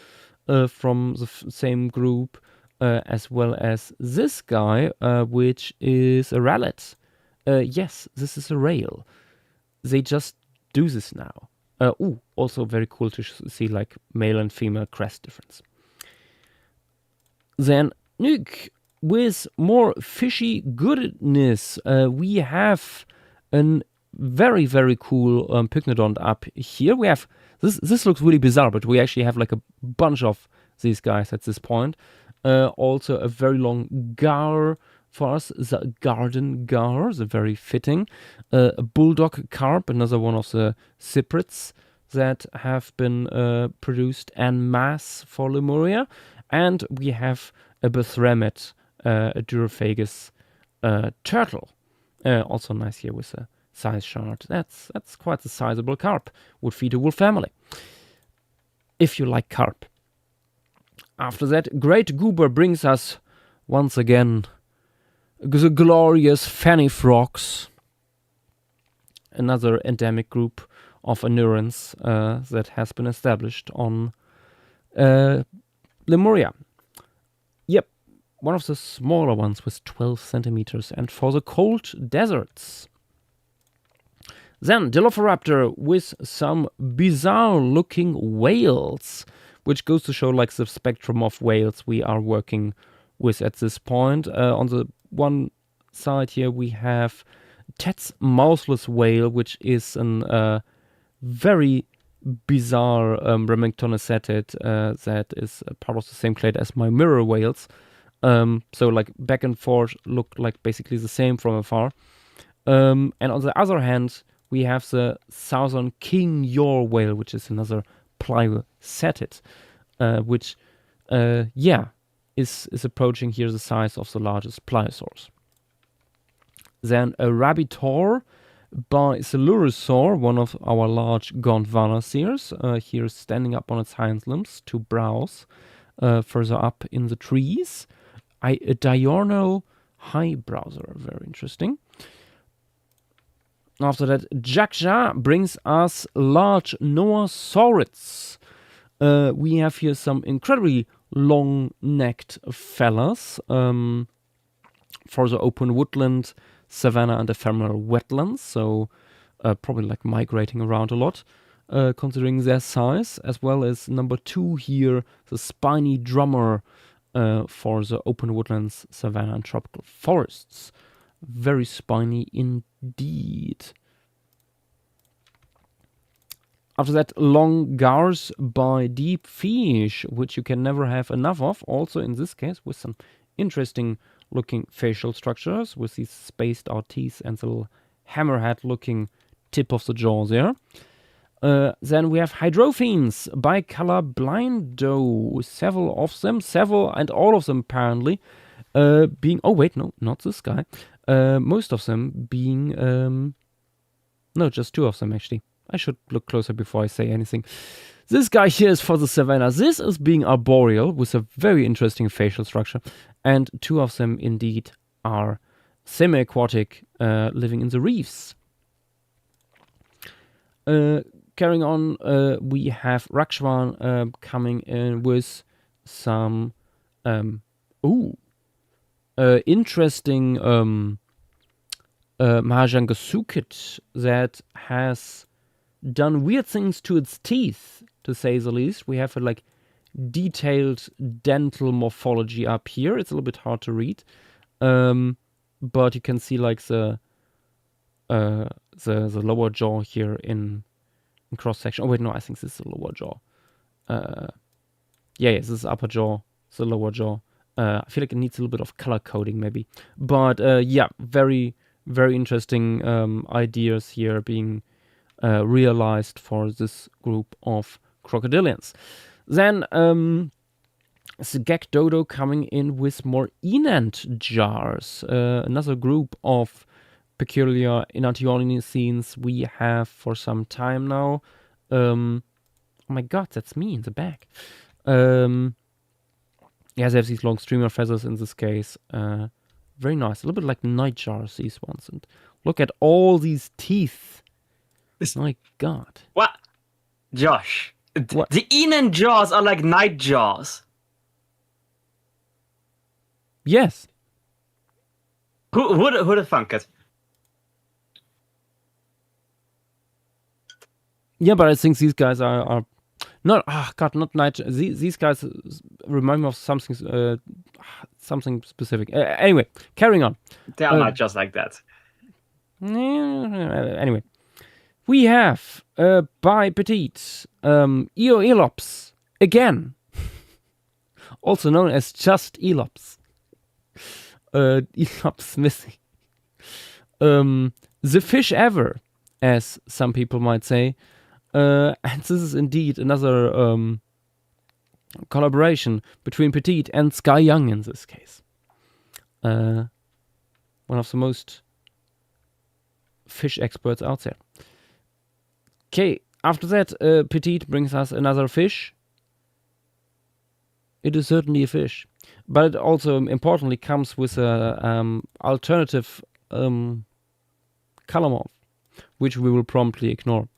A: from the same group, as well as this guy, which is a Rallet. Yes, this is a rail. They just do this now. Also very cool to see like male and female crest difference. Then Nuke with more fishy goodness. We have a very, very cool Pycnodont up here. We have this looks really bizarre, but we actually have like a bunch of these guys at this point. Also a very long gar for us, the garden gar, the very fitting. A bulldog carp, another one of the cyprids that have been produced en masse for Lemuria. And we have a Bethremet, a Durophagus turtle. Also nice here with a size chart. That's quite a sizable carp. Would feed a wolf family. If you like carp. After that, Great Goober brings us once again the glorious fanny frogs. Another endemic group of anurans that has been established on Lemuria. Yep, one of the smaller ones with 12 centimeters, and for the cold deserts. Then Dilophoraptor with some bizarre looking whales, which goes to show like the spectrum of whales we are working with at this point. On the one side here we have Ted's mouseless whale, which is an very bizarre Remingtonacetid that is part of the same clade as my mirror whales. So like back and forth look like basically the same from afar. And on the other hand, we have the southern king Yor whale, which is another Pliocetid, which is approaching here the size of the largest pliosaurs. Then a Rabitor by Celurosaur, one of our large Gondwanaseers, here standing up on its hind limbs to browse further up in the trees. A diurnal high browser, very interesting. After that, Jaksha brings us large Noasaurids. We have here some incredibly long-necked fellas for the open woodland, savanna, and ephemeral wetlands. So probably like migrating around a lot, considering their size, as well as number 2 here, the spiny drummer for the open woodlands, savanna, and tropical forests. Very spiny indeed. After that, long gars by Deep Fish, which you can never have enough of. Also in this case with some interesting looking facial structures with these spaced out teeth and the little hammerhead looking tip of the jaw there. Then we have Hydrophines by Colorblindo. Several of them, and all of them apparently being, oh wait, no, not this guy. Most of them being, no, just 2 of them actually. I should look closer before I say anything. This guy here is for the savanna. This is being arboreal with a very interesting facial structure. And 2 of them indeed are semi-aquatic, living in the reefs. Carrying on, we have Rakshwan coming in with some interesting Mahajangasukit that has done weird things to its teeth, to say the least. We have a like detailed dental morphology up here. It's a little bit hard to read, but you can see like the lower jaw here in cross section. Oh wait, no, I think this is the lower jaw. Yes, this is upper jaw. It's the lower jaw. I feel like it needs a little bit of color coding maybe, but very, very interesting ideas here being realized for this group of crocodilians. Then Gek Dodo coming in with more Enant jars. Another group of peculiar Enantiolini scenes we have for some time now. Oh my god, that's me in the back. Yes, they have these long streamer feathers in this case. Very nice. A little bit like nightjars, these ones. And look at all these teeth. My god.
B: What? Josh.
A: What?
B: The Enan jaws are like night jaws.
A: Yes.
B: Who'd have thunk it?
A: Yeah, but I think these guys are not. Ah, God, not night. These guys remind me of something specific. Anyway, carrying on.
B: They are not just like that.
A: Anyway, we have by Petite Elops again, also known as just Elops. Elops missing. The fish ever, as some people might say. And this is indeed another collaboration between Petite and Sky Young in this case. One of the most fish experts out there. Okay, after that, Petite brings us another fish. It is certainly a fish, but it also importantly comes with a alternative color morph, which we will promptly ignore.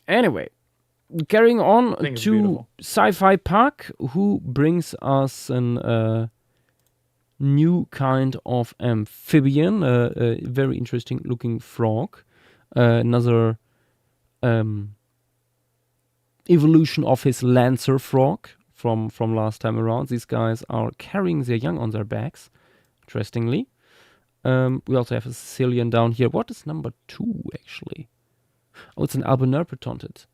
A: Anyway, carrying on to
D: beautiful.
A: Sci-Fi Park, who brings us a new kind of amphibian, a very interesting looking frog, another evolution of his Lancer frog from last time around. These guys are carrying their young on their backs, interestingly. We also have a Sicilian down here. What is number 2, actually? Oh, it's an albinerpetontid.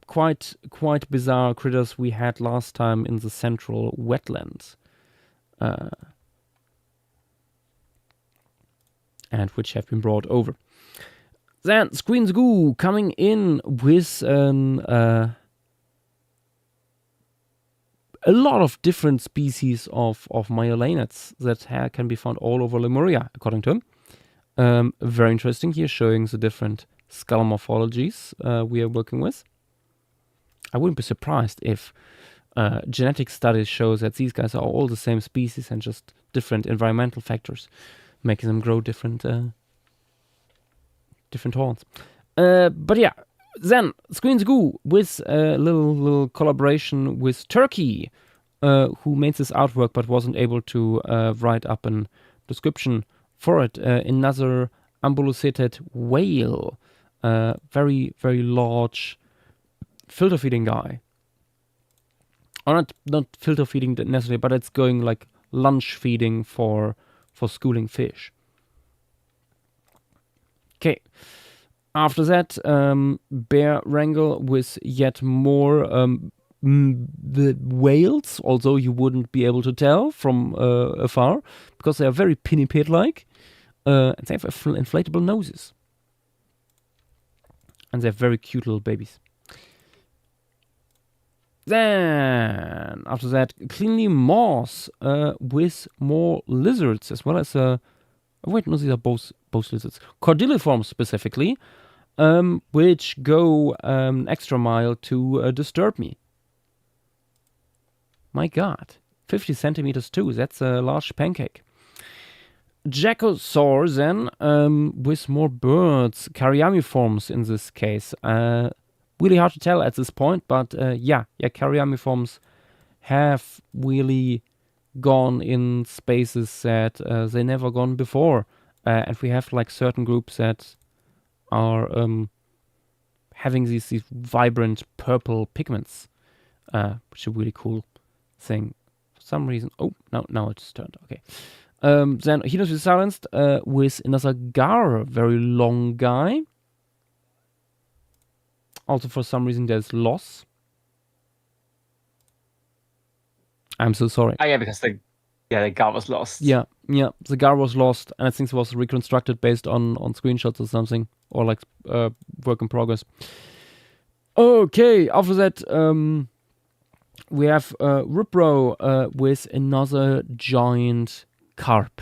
A: Quite bizarre critters we had last time in the central wetlands. And which have been brought over. Then Squeens Goo coming in with a lot of different species of myolanids that can be found all over Lemuria, according to him. Very interesting here, showing the different skull morphologies we are working with. I wouldn't be surprised if genetic studies show that these guys are all the same species and just different environmental factors making them grow different horns. But yeah, then Squeens Goo with a little collaboration with Turkey, who made this artwork but wasn't able to write up a description for it. Another ambulusated whale, very, very large filter feeding guy. Or not filter feeding necessarily, but it's going like lunch feeding for schooling fish. Okay. After that, bear wrangle with yet more the whales, although you wouldn't be able to tell from afar, because they are very pinniped-like, and they have inflatable noses. And they're very cute little babies. Then, after that, cleanly moss with more lizards, as well as wait, no, these are both lizards. Cordilliforms specifically, which go extra mile to disturb me. My god. 50 centimeters too, that's a large pancake. Jackosaur then, with more birds, Karyamiforms in this case. Really hard to tell at this point, but Karyamiforms have really gone in spaces that they never gone before. And we have like certain groups that are having these vibrant purple pigments, which is a really cool thing. For some reason, now it's turned, okay. Then Henos is silenced with another Gar, very long guy. Also, for some reason, there's loss. I'm so sorry.
B: Oh yeah, because the Gar was lost.
A: Yeah, the Gar was lost, and I think it was reconstructed based on screenshots or something, or like work in progress. Okay, after that, we have Ripro with another giant carp.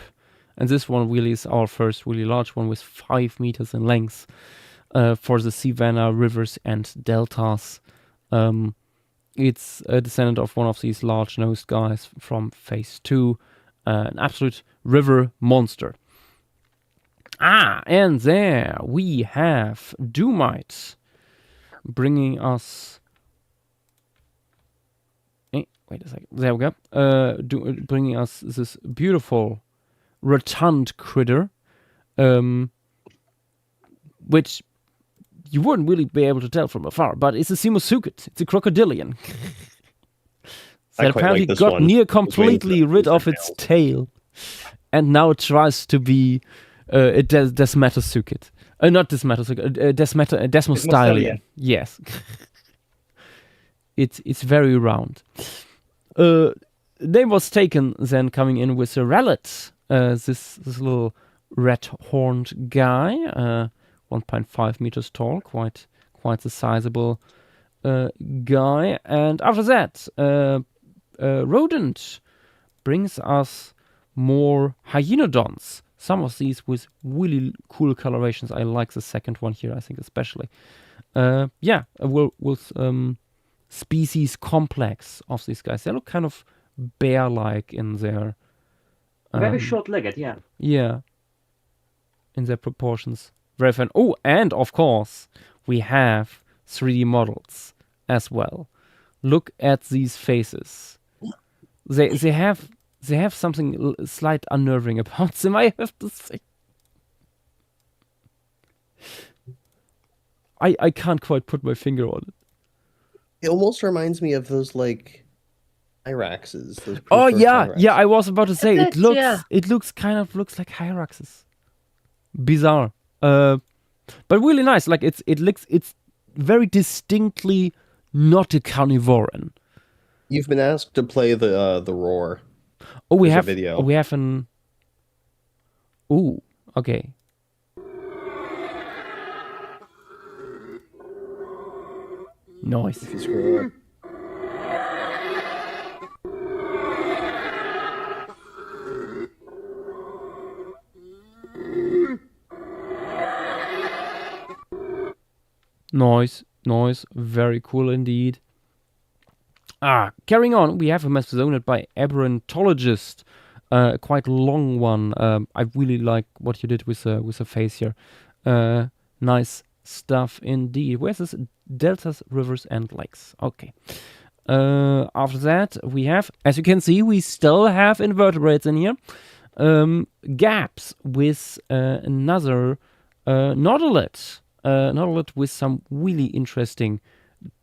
A: And this one really is our first really large one with 5 meters in length for the savanna, rivers, and deltas. It's a descendant of one of these large-nosed guys from Phase 2. An absolute river monster. And there we have Doomite bringing us... wait a second. There we go. Bringing us this beautiful rotund critter, which you wouldn't really be able to tell from afar, but it's a Simosuket. It's a crocodilian. That apparently
C: like
A: got
C: one.
A: near completely rid of its tail, and now it tries to be a Desmatosuket. Not Desmatosuket, a Desmostylian. Yes. It's very round. Name was taken then coming in with a Relet, this little red-horned guy, 1.5 meters tall, quite a sizable guy. And after that, Rodent brings us more Hyenodons. Some of these with really cool colorations. I like the second one here, I think especially. With species complex of these guys. They look kind of bear-like in their...
B: Very short-legged, yeah.
A: Yeah. In their proportions. Very fun. Oh, and of course, we have 3D models as well. Look at these faces. They have something slight unnerving about them, I have to say. I can't quite put my finger on it.
C: It almost reminds me of those like Hyraxes. Those
A: Oh yeah,
C: Hyraxes.
A: yeah. I was about to say it looks
B: yeah.
A: it looks like Hyraxes. Bizarre, but really nice. Like it's very distinctly not a carnivoran.
C: You've been asked to play the roar.
A: Oh, we
C: There's a
A: have
C: video.
A: we have an. Ooh, okay. Nice.
C: If you scroll up.
A: Nice, very cool indeed. Carrying on, we have a Mastodonid by Aberrantologist, quite long one. I really like what you did with the face here. Nice stuff indeed. Where's this? Deltas, rivers, and lakes. Okay. After that, we have, as you can see, we still have invertebrates in here. Gaps with another Nautilus. Nautilus with some really interesting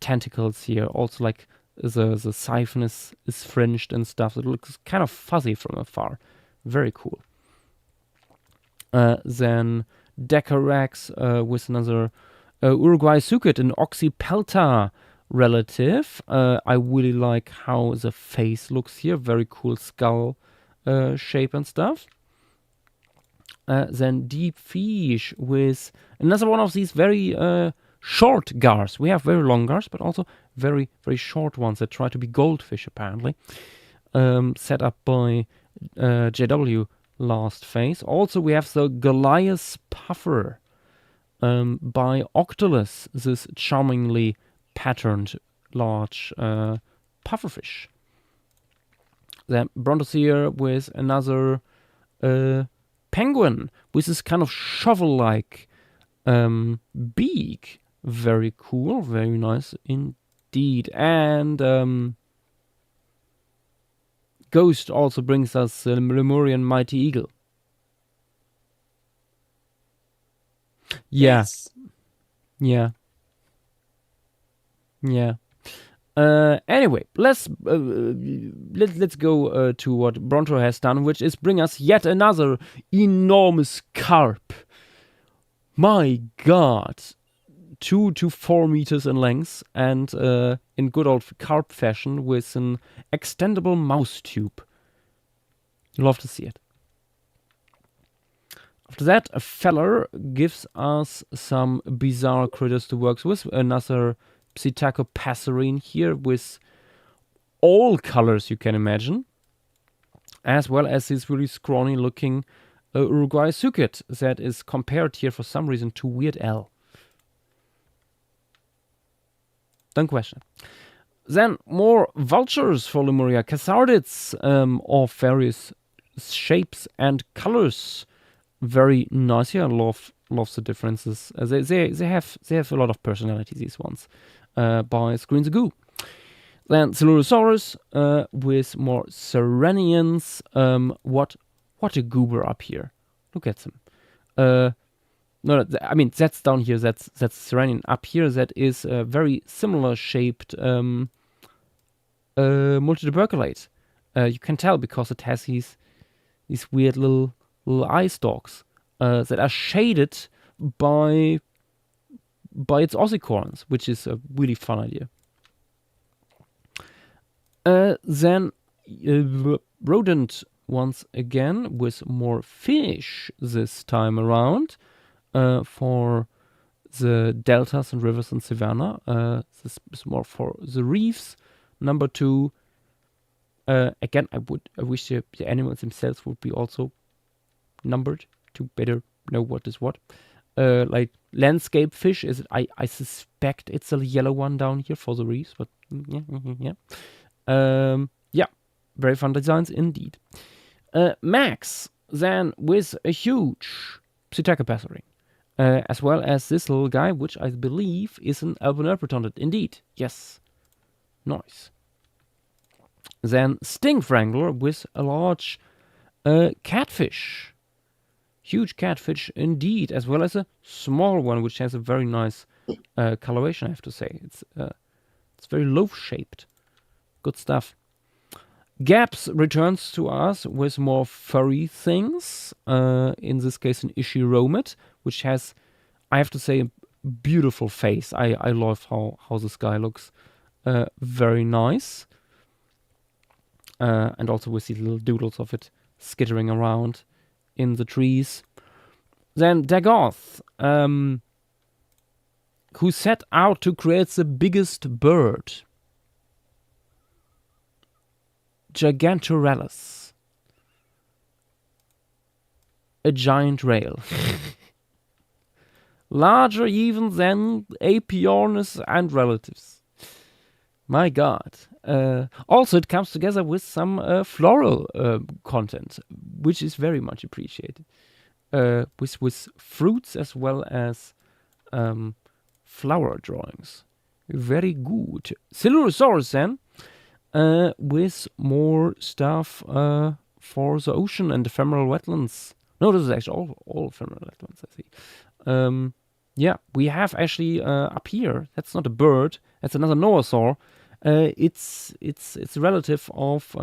A: tentacles here. Also, like the siphon is fringed and stuff. It looks kind of fuzzy from afar. Very cool. Then Decarax with another Uruguay Suket, an Oxypelta relative. I really like how the face looks here. Very cool skull shape and stuff. Then Deep Fish with another one of these very short gars. We have very long gars, but also very, very short ones that try to be goldfish, apparently. Set up by JW last phase. Also, we have the Goliath Puffer by Octolus, this charmingly patterned large pufferfish. Then Brontosaur with another penguin with this kind of shovel-like beak. Very cool, very nice indeed. And Ghost also brings us the Lemurian Mighty Eagle. Yeah.
C: Yes.
A: Yeah. Anyway, let's go to what Bronto has done, which is bring us yet another enormous carp. My God, 2 to 4 meters in length, and in good old carp fashion with an extendable mouse tube. Love to see it. After that, a feller gives us some bizarre critters to work with. Another Psittaco passerine here with all colors you can imagine, as well as this really scrawny looking Uruguay sucet that is compared here for some reason to Weird Al. Don't question. Then more vultures for Lemuria, Cassardids of various shapes and colors. Very nice here. I love the differences. They have a lot of personality, these ones. By Screen the Goo. Then Coelurosaurus with more Serenians. What a goober up here. Look at them. No, I mean that's down here. That's Serenian. Up here, that is a very similar shaped multituberculate. You can tell because it has these weird little eye stalks that are shaded by its ossicorns, which is a really fun idea. Then rodent once again with more fish this time around for the deltas and rivers and savanna. This is more for the reefs. Number 2, again, I wish the animals themselves would be also numbered to better know what is what. Like landscape fish is. I suspect it's a yellow one down here for the reefs, but yeah. Yeah, very fun designs indeed. Max then with a huge Psittaco passerine, as well as this little guy, which I believe is an Albonurptondid. Indeed, yes, nice. Then Stink Wrangler with a large catfish. Huge catfish indeed, as well as a small one, which has a very nice coloration, I have to say. It's very loaf-shaped. Good stuff. Gaps returns to us with more furry things. In this case, an Ishiromid, which has, I have to say, a beautiful face. I love how this guy looks. Very nice. And also with these little doodles of it skittering around in the trees. Then Dagoth, who set out to create the biggest bird. Gigantoralis. A giant rail. Larger even than Apiornis and relatives. My god. Also, it comes together with some floral content, which is very much appreciated. With fruits as well as flower drawings. Very good. Coelurosaurus then, with more stuff for the ocean and ephemeral wetlands. No, this is actually all ephemeral wetlands, I see. Yeah, we have actually up here, that's not a bird, that's another noasaur. It's a relative of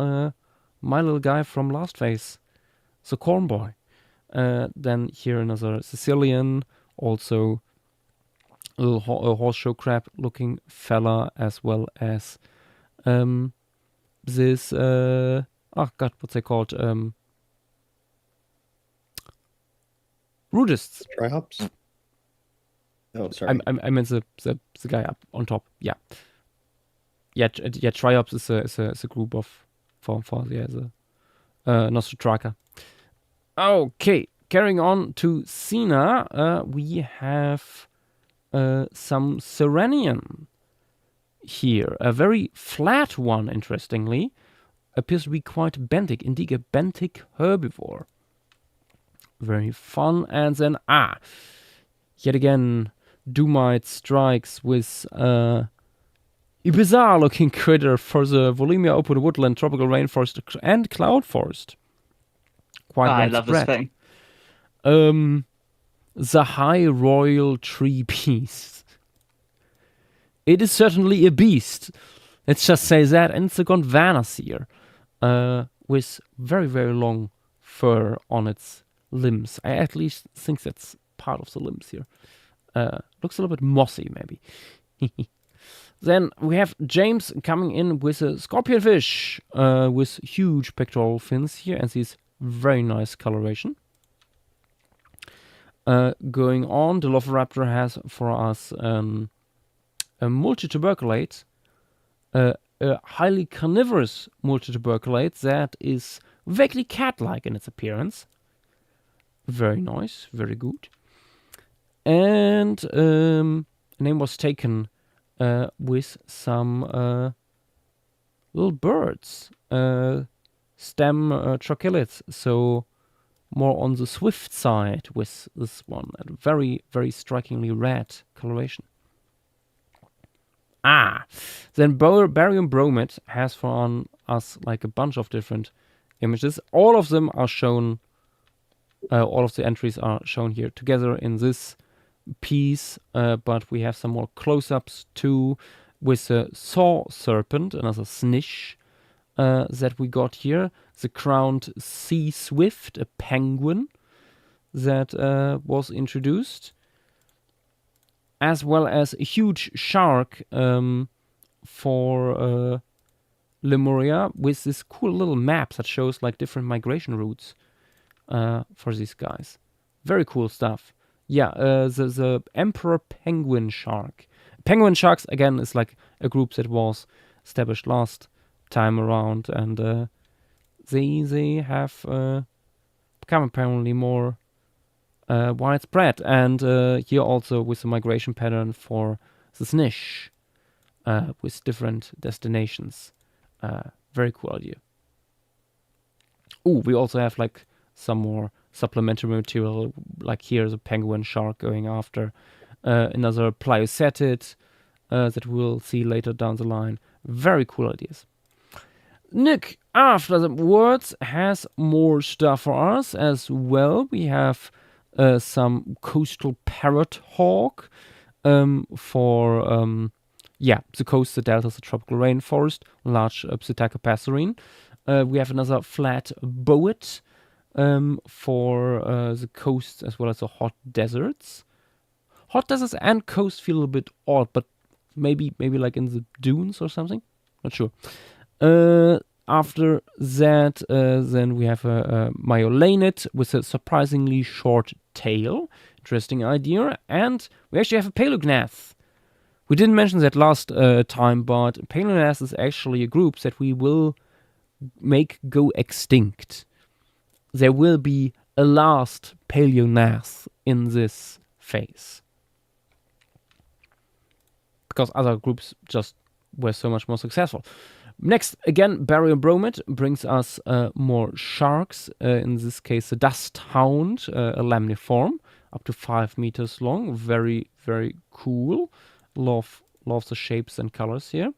A: my little guy from last phase, the corn boy. Then here another Sicilian, also a little horseshoe crab looking fella, as well as this oh god, what's it called? Rudists.
C: Trihops? Oh, sorry.
A: I meant the guy up on top. Yeah. Yeah, Triops is a group of for the Nostratraca. Okay, carrying on to Cena, we have some Serenian here. A very flat one, interestingly. Appears to be quite benthic. Indeed, a benthic herbivore. Very fun. And then, yet again, Doomite strikes with a bizarre-looking critter for the Volumia open woodland, tropical rainforest, and cloud forest. Quite
B: I love this thing.
A: The High Royal Tree Beast. It is certainly a beast. Let's just say that. And it's a Gondwana here, with very, very long fur on its limbs. I at least think that's part of the limbs here. Looks a little bit mossy, maybe. Then we have James coming in with a scorpionfish with huge pectoral fins here and this very nice coloration. Going on, the Dilophosaurus has for us a multituberculate, a highly carnivorous multituberculate that is vaguely cat-like in its appearance. Very nice, very good. And a name was taken with some little birds, stem trochilids, so more on the swift side with this one, and very, very strikingly red coloration. Then barium bromide has for us like a bunch of different images. All of them are shown, all of the entries are shown here together in this piece, but we have some more close-ups too, with a saw serpent, another snish that we got here, the crowned sea swift, a penguin that was introduced, as well as a huge shark for Lemuria, with this cool little map that shows like different migration routes for these guys. Very cool stuff. Yeah, the Emperor Penguin Shark. Penguin Sharks, again, is like a group that was established last time around, and they have become apparently more widespread. And here also with the migration pattern for this niche with different destinations. Very cool idea. We also have like some more supplementary material, like here's a penguin shark going after another pliocetid that we'll see later down the line. Very cool ideas. Nick, after the words, has more stuff for us as well. We have some coastal parrot hawk for the coast, the deltas, the tropical rainforest, large Psittaca passerine. We have another flat boet for the coast as well as the hot deserts. Hot deserts and coast feel a bit odd, but maybe like in the dunes or something. Not sure. After that, then we have a myolanid with a surprisingly short tail. Interesting idea. And we actually have a paleognath. We didn't mention that last time, but paleognath is actually a group that we will make go extinct. There will be a last paleognath in this phase. Because other groups just were so much more successful. Next, again, barium bromide brings us more sharks. In this case, a dust hound, a lamniform, up to 5 meters long. Very, very cool. Love the shapes and colors here.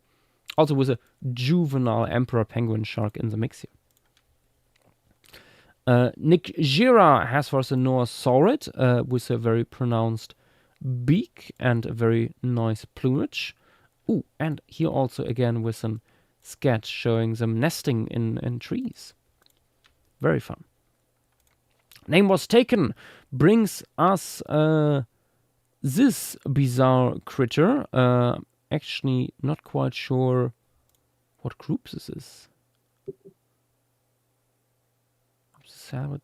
A: Also with a juvenile emperor penguin shark in the mix here. Nick Gira has for us a noasaurid with a very pronounced beak and a very nice plumage. And here also again with some sketch showing them nesting in trees. Very fun. Name was taken brings us this bizarre critter. Actually not quite sure what group this is. Salad.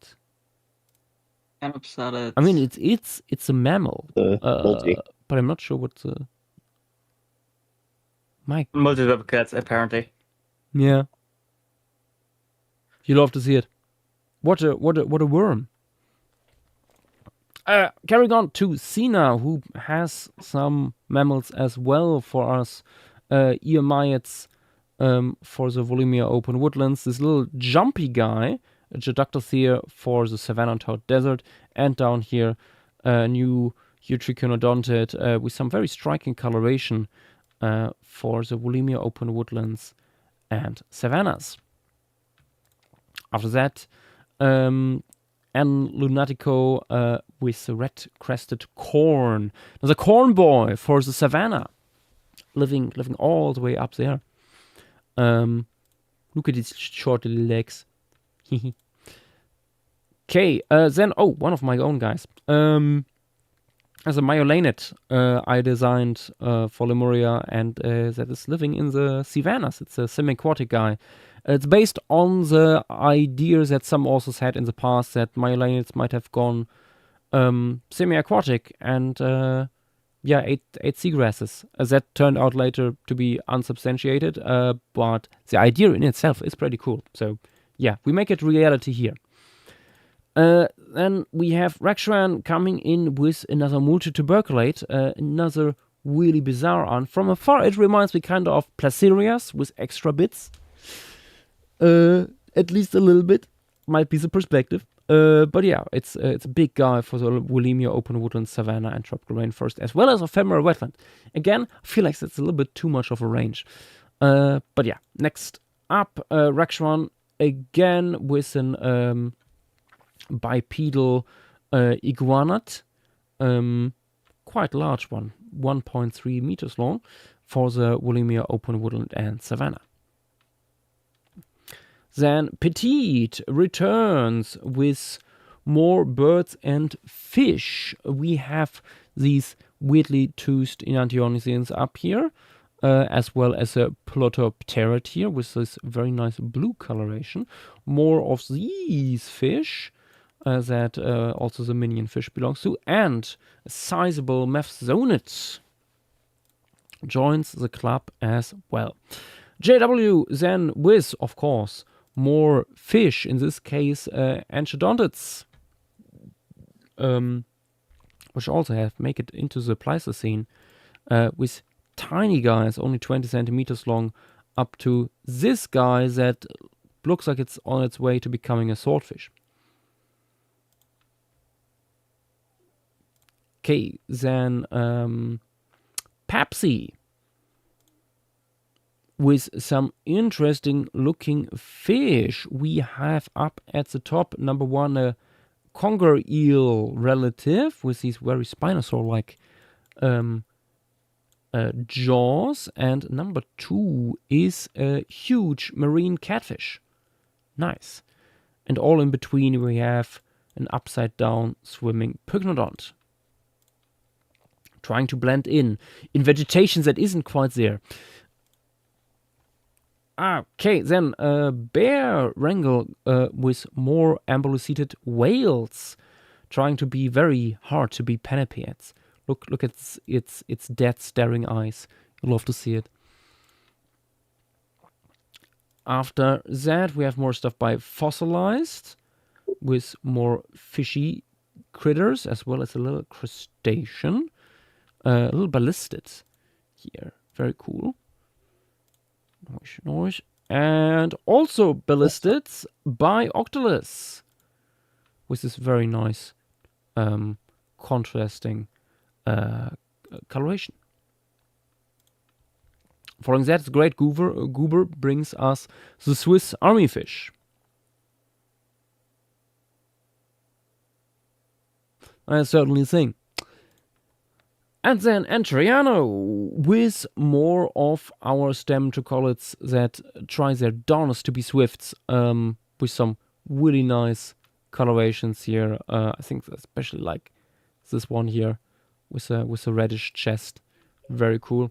A: I mean, it's a mammal, but I'm not sure what the. Mike.
B: Multituberculates, apparently.
A: Yeah. You love to see it. What a worm. Carrying on to Sina, who has some mammals as well for us. Eomyids for the Volumia open woodlands. This little jumpy guy, a Geoductothere for the savanna and hot desert. And down here, a new Trichonodontid with some very striking coloration for the Volumia open woodlands and savannas. After that, N. lunatico with the red-crested corn. There's a corn boy for the savannah, living all the way up there. Look at his short little legs. Okay, then one of my own guys. As a myolanid I designed for Lemuria, and that is living in the savannas. It's a semi-aquatic guy. It's based on the idea that some authors had in the past that myolanids might have gone semi-aquatic and eight seagrasses. That turned out later to be unsubstantiated, but the idea in itself is pretty cool. So yeah, we make it reality here. Then we have Rexran coming in with another multituberculate, another really bizarre one. From afar, it reminds me kind of Placerias with extra bits. At least a little bit. Might be the perspective. But yeah, it's a big guy for the Lemuria open woodland, savanna, and tropical rainforest, as well as ephemeral wetland. Again, I feel like that's a little bit too much of a range. But yeah, next up, Rexran again with an bipedal iguanid, quite large one, 1.3 meters long, for the Lemuria open woodland and savanna. Then Petite returns with more birds and fish. We have these weirdly toothed Enantiornithians up here, as well as a Plotoptera here with this very nice blue coloration. More of these fish that also the minion fish belongs to, and a sizable Mephzonid joins the club as well. JW then with, of course, more fish, in this case Enchodontids, which also make it into the Pleistocene, with tiny guys, only 20 centimeters long, up to this guy that looks like it's on its way to becoming a swordfish. Okay, then Pepsi, with some interesting looking fish. We have up at the top, number one, a conger eel relative with these very Spinosaur-like jaws, and number two is a huge marine catfish. Nice. And all in between we have an upside down swimming pycnodont, trying to blend in vegetation that isn't quite there. Okay, then bear wrangle with more ambuloceted whales, trying to be very hard to be pinnipeds. Look at its dead staring eyes. You'll love to see it. After that, we have more stuff by Fossilized, with more fishy critters, as well as a little crustacean, a little ballistid here. Very cool. Noise. And also ballistids by Octolus, with this very nice contrasting coloration. Following that, great Goober brings us the Swiss army fish. I certainly think. And then Antriano with more of our stem tricolids that try their darnest to be swifts, with some really nice colorations here. I think especially like this one here with a reddish chest. Very cool.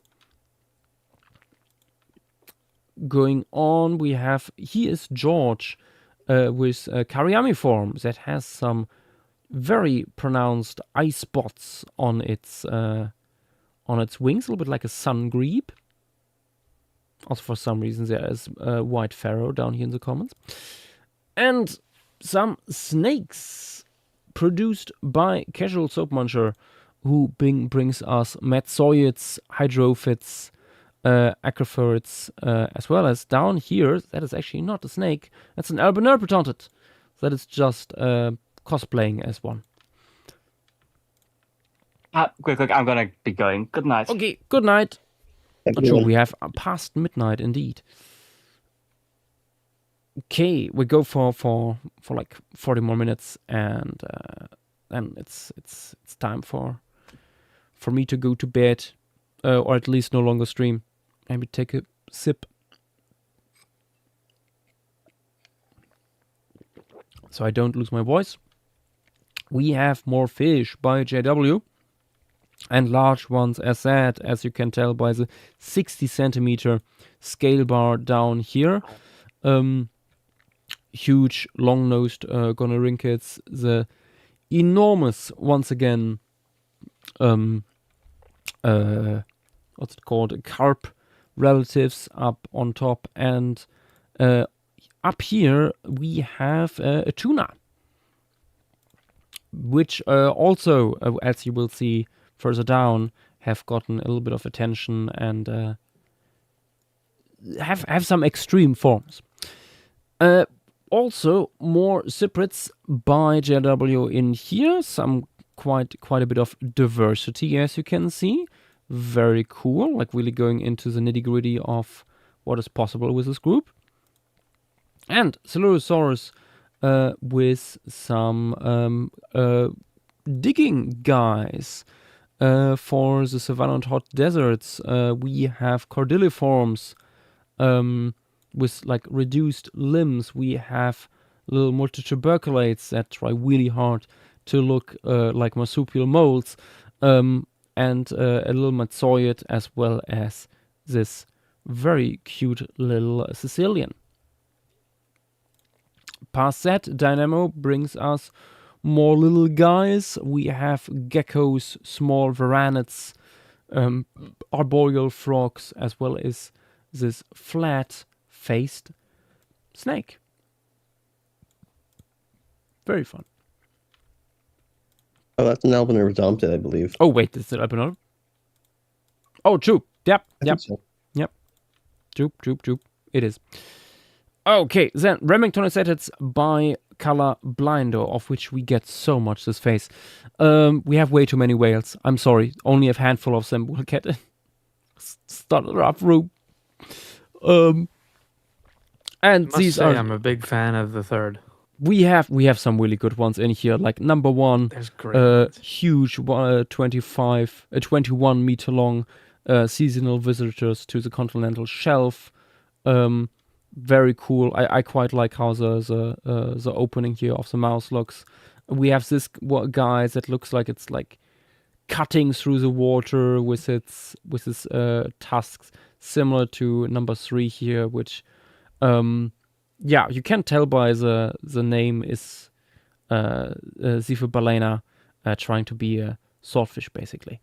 A: Going on, we have here is George with a Cariamiform that has some very pronounced eye spots on its wings, a little bit like a sun grebe. Also, for some reason, there is a white pharaoh down here in the comments. And some snakes produced by Casual Soap Muncher, who brings us Metzoids, Hydrophytes, Acrophorids, as well as down here, that is actually not a snake, that's an Albinerpetontid. That is just cosplaying as one.
B: Quick, I'm gonna be going. Good night.
A: Okay, good night. Not sure, we have past midnight indeed. Okay, we go for like 40 more minutes, and then it's time for me to go to bed, or at least no longer stream. Maybe take a sip. So I don't lose my voice. We have more fish by JW, and large ones as that, as you can tell by the 60 centimeter scale bar down here. Huge long-nosed gonorrhynchids, the enormous, once again, what's it called? Carp relatives up on top, and up here we have a tuna, which also, as you will see further down, have gotten a little bit of attention and have some extreme forms. Also, more cyprids by JW in here. Some quite a bit of diversity, as you can see. Very cool, like really going into the nitty-gritty of what is possible with this group. And Coelurosaurus with some digging guys. For the savanna and hot deserts, we have Cordilliforms with like reduced limbs. We have little multituberculates that try really hard to look like marsupial molds, and a little Matsoid, as well as this very cute little Sicilian. Past that, Dynamo brings us more little guys. We have geckos, small varanids, arboreal frogs, as well as this flat-faced snake. Very fun.
C: Oh, that's an Albinodomptid, I believe.
A: Oh, wait, is it Albinorum? Oh, true. Yep.
C: I think so.
A: Troop. It is. Okay, then Remington Acetids by Color Blindo, of which we get so much this phase. We have way too many whales. I'm sorry. Only a handful of them will get it. Start a rough room. And these are...
D: I'm a big fan of the third.
A: We have some really good ones in here. Like number one,
D: There's great ones.
A: huge 21 meter long seasonal visitors to the continental shelf. Very cool. I quite like how the opening here of the mouse looks. We have this guy that looks like it's like cutting through the water with its tusks, similar to number 3 here, which you can tell by the name is Ziphibalena, trying to be a swordfish, basically.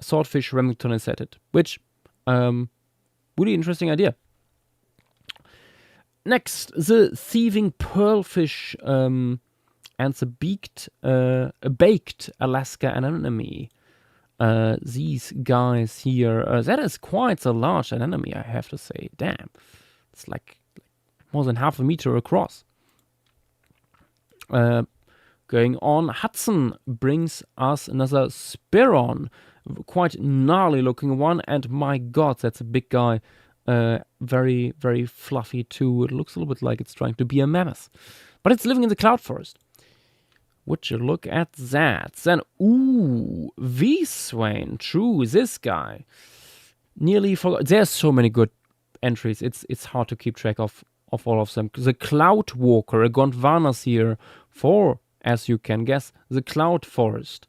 A: Swordfish Remington Acetid, which really interesting idea. Next, the thieving pearlfish and the baked Alaska anemone. These guys here, that is quite a large anemone, I have to say. Damn, it's like more than half a meter across. Going on, Hudson brings us another Spiron, quite gnarly looking one, and my god, that's a big guy. Very, very fluffy too. It looks a little bit like it's trying to be a mammoth, but it's living in the cloud forest. Would you look at that? Then, V-Swain, true, this guy. Nearly forgot. There's so many good entries. It's hard to keep track of all of them. The Cloud Walker, a Gondwanas here for, as you can guess, the Cloud Forest.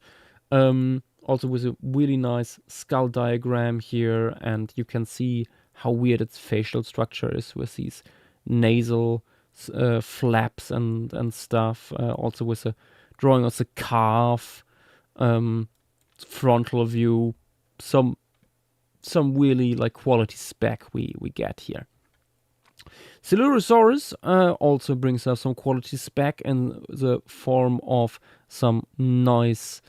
A: Also with a really nice skull diagram here, and you can see how weird its facial structure is with these nasal flaps and stuff. Also with a drawing of the calf, frontal view, some really like quality spec we get here. Coelurosaurus also brings us some quality spec in the form of some nice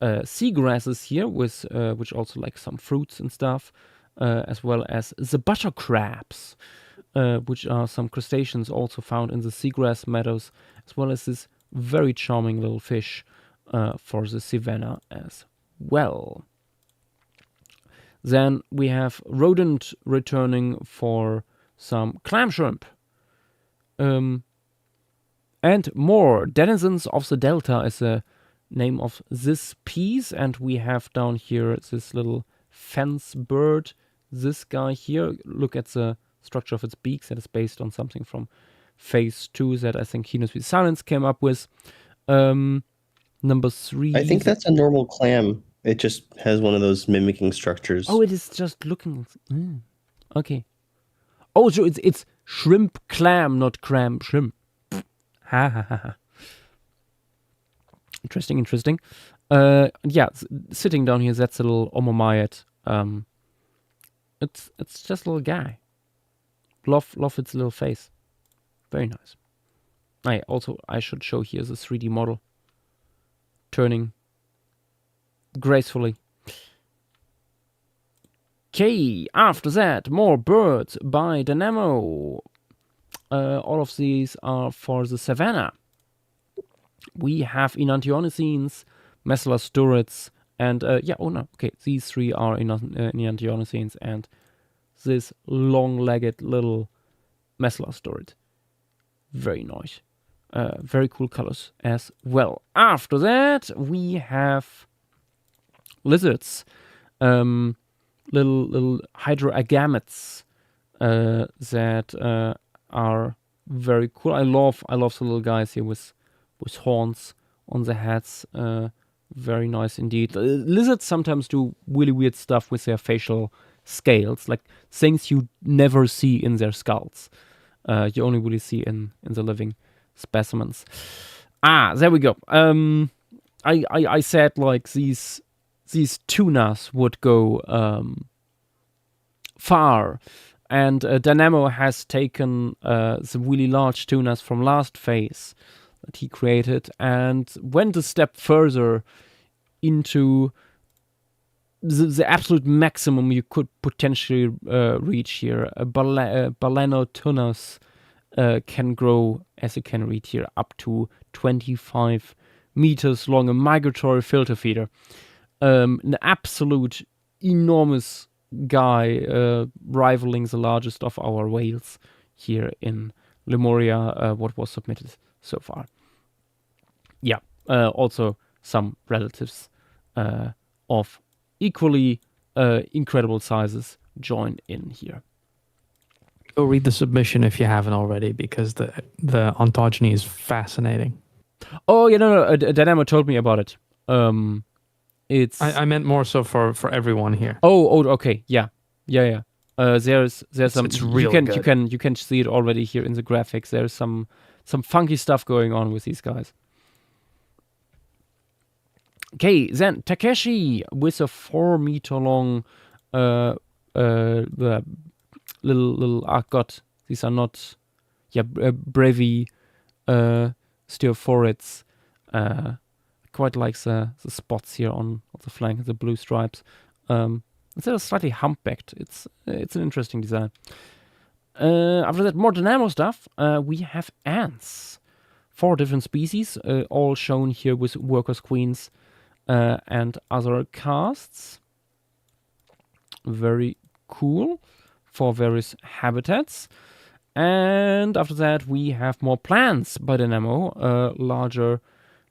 A: seagrasses here, with which also like some fruits and stuff. As well as the butter crabs, which are some crustaceans also found in the seagrass meadows, as well as this very charming little fish for the savanna as well. Then we have rodent returning for some clam shrimp. And more. Denizens of the Delta is the name of this piece, and we have down here this little fence bird. This guy here, look at the structure of its beaks. That is based on something from Phase 2 that I think Kinos with Silence came up with. Number 3.
C: I think that's a normal clam. It just has one of those mimicking structures.
A: Oh, it is just looking. Okay. Oh, so it's shrimp clam, not cram shrimp. Ha ha ha ha. Interesting. Yeah, sitting down here, that's a little Omomayet. It's just a little guy. Love its little face. Very nice. I should show here the 3D model turning gracefully. Okay, after that, more birds by Dynamo. All of these are for the savannah. We have Enantiomycetes, Messelasturets, and these three are Enantiomycetes and this long-legged little Messelasturate. Very nice. Very cool colors as well. After that, we have lizards. Little hydroagametes that are very cool. I love the little guys here with horns on the heads. Very nice indeed. Lizards sometimes do really weird stuff with their facial scales, like things you never see in their skulls. You only really see in the living specimens. There we go. I said like these tunas would go far, and Dynamo has taken the really large tunas from last phase that he created and went a step further into the absolute maximum you could potentially reach here. Baleno tunas can grow, as you can read here, up to 25 meters long, a migratory filter feeder. An absolute enormous guy, rivaling the largest of our whales here in Lemuria, what was submitted so far. Yeah, also some relatives of equally incredible sizes join in here.
D: Go read the submission if you haven't already, because the ontogeny is fascinating.
A: Oh, yeah, no, Dynamo told me about it. It's
D: I meant more so for everyone here.
A: Oh, okay, yeah. There's some.
D: It's really good.
A: You can see it already here in the graphics. There's some funky stuff going on with these guys. Okay, then Takeshi with a 4 meter long the little God, these are not Brevi Steophorids. Quite like the spots here on the flank, the blue stripes. Instead of slightly humpbacked, it's an interesting design. After that, more Dynamo stuff. We have ants, 4 different species, all shown here with workers' queens and other casts. Very cool for various habitats. And after that, we have more plants by Dynamo, larger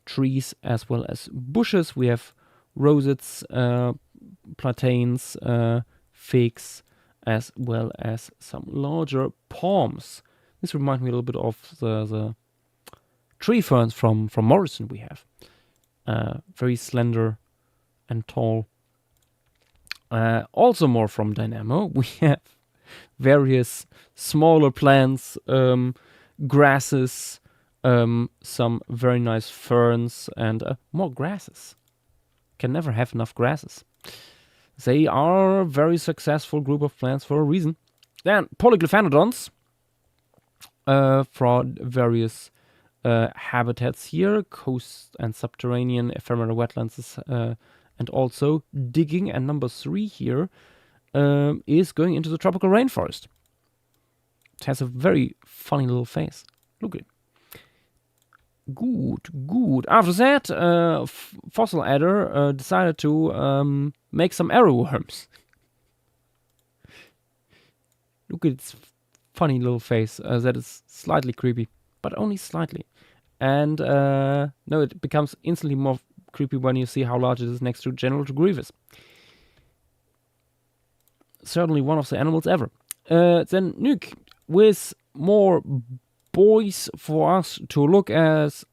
A: trees as well as bushes. We have rosettes, plantains, figs, as well as some larger palms. This reminds me a little bit of the tree ferns from Morrison we have. Very slender and tall. Also more from Dynamo. We have various smaller plants, grasses, some very nice ferns, and more grasses. Can never have enough grasses. They are a very successful group of plants for a reason. Then polyglyphanodons for various habitats here, coast and subterranean ephemeral wetlands, and also digging. And number 3 here is going into the tropical rainforest. It has a very funny little face. Look at it. Good. After that, Fossil Adder decided to make some arrowworms. Look at its funny little face. That is slightly creepy, but only slightly. And no, it becomes instantly more creepy when you see how large it is next to General Grievous. Certainly one of the animals ever. Then Nuke with more boys for us to look at.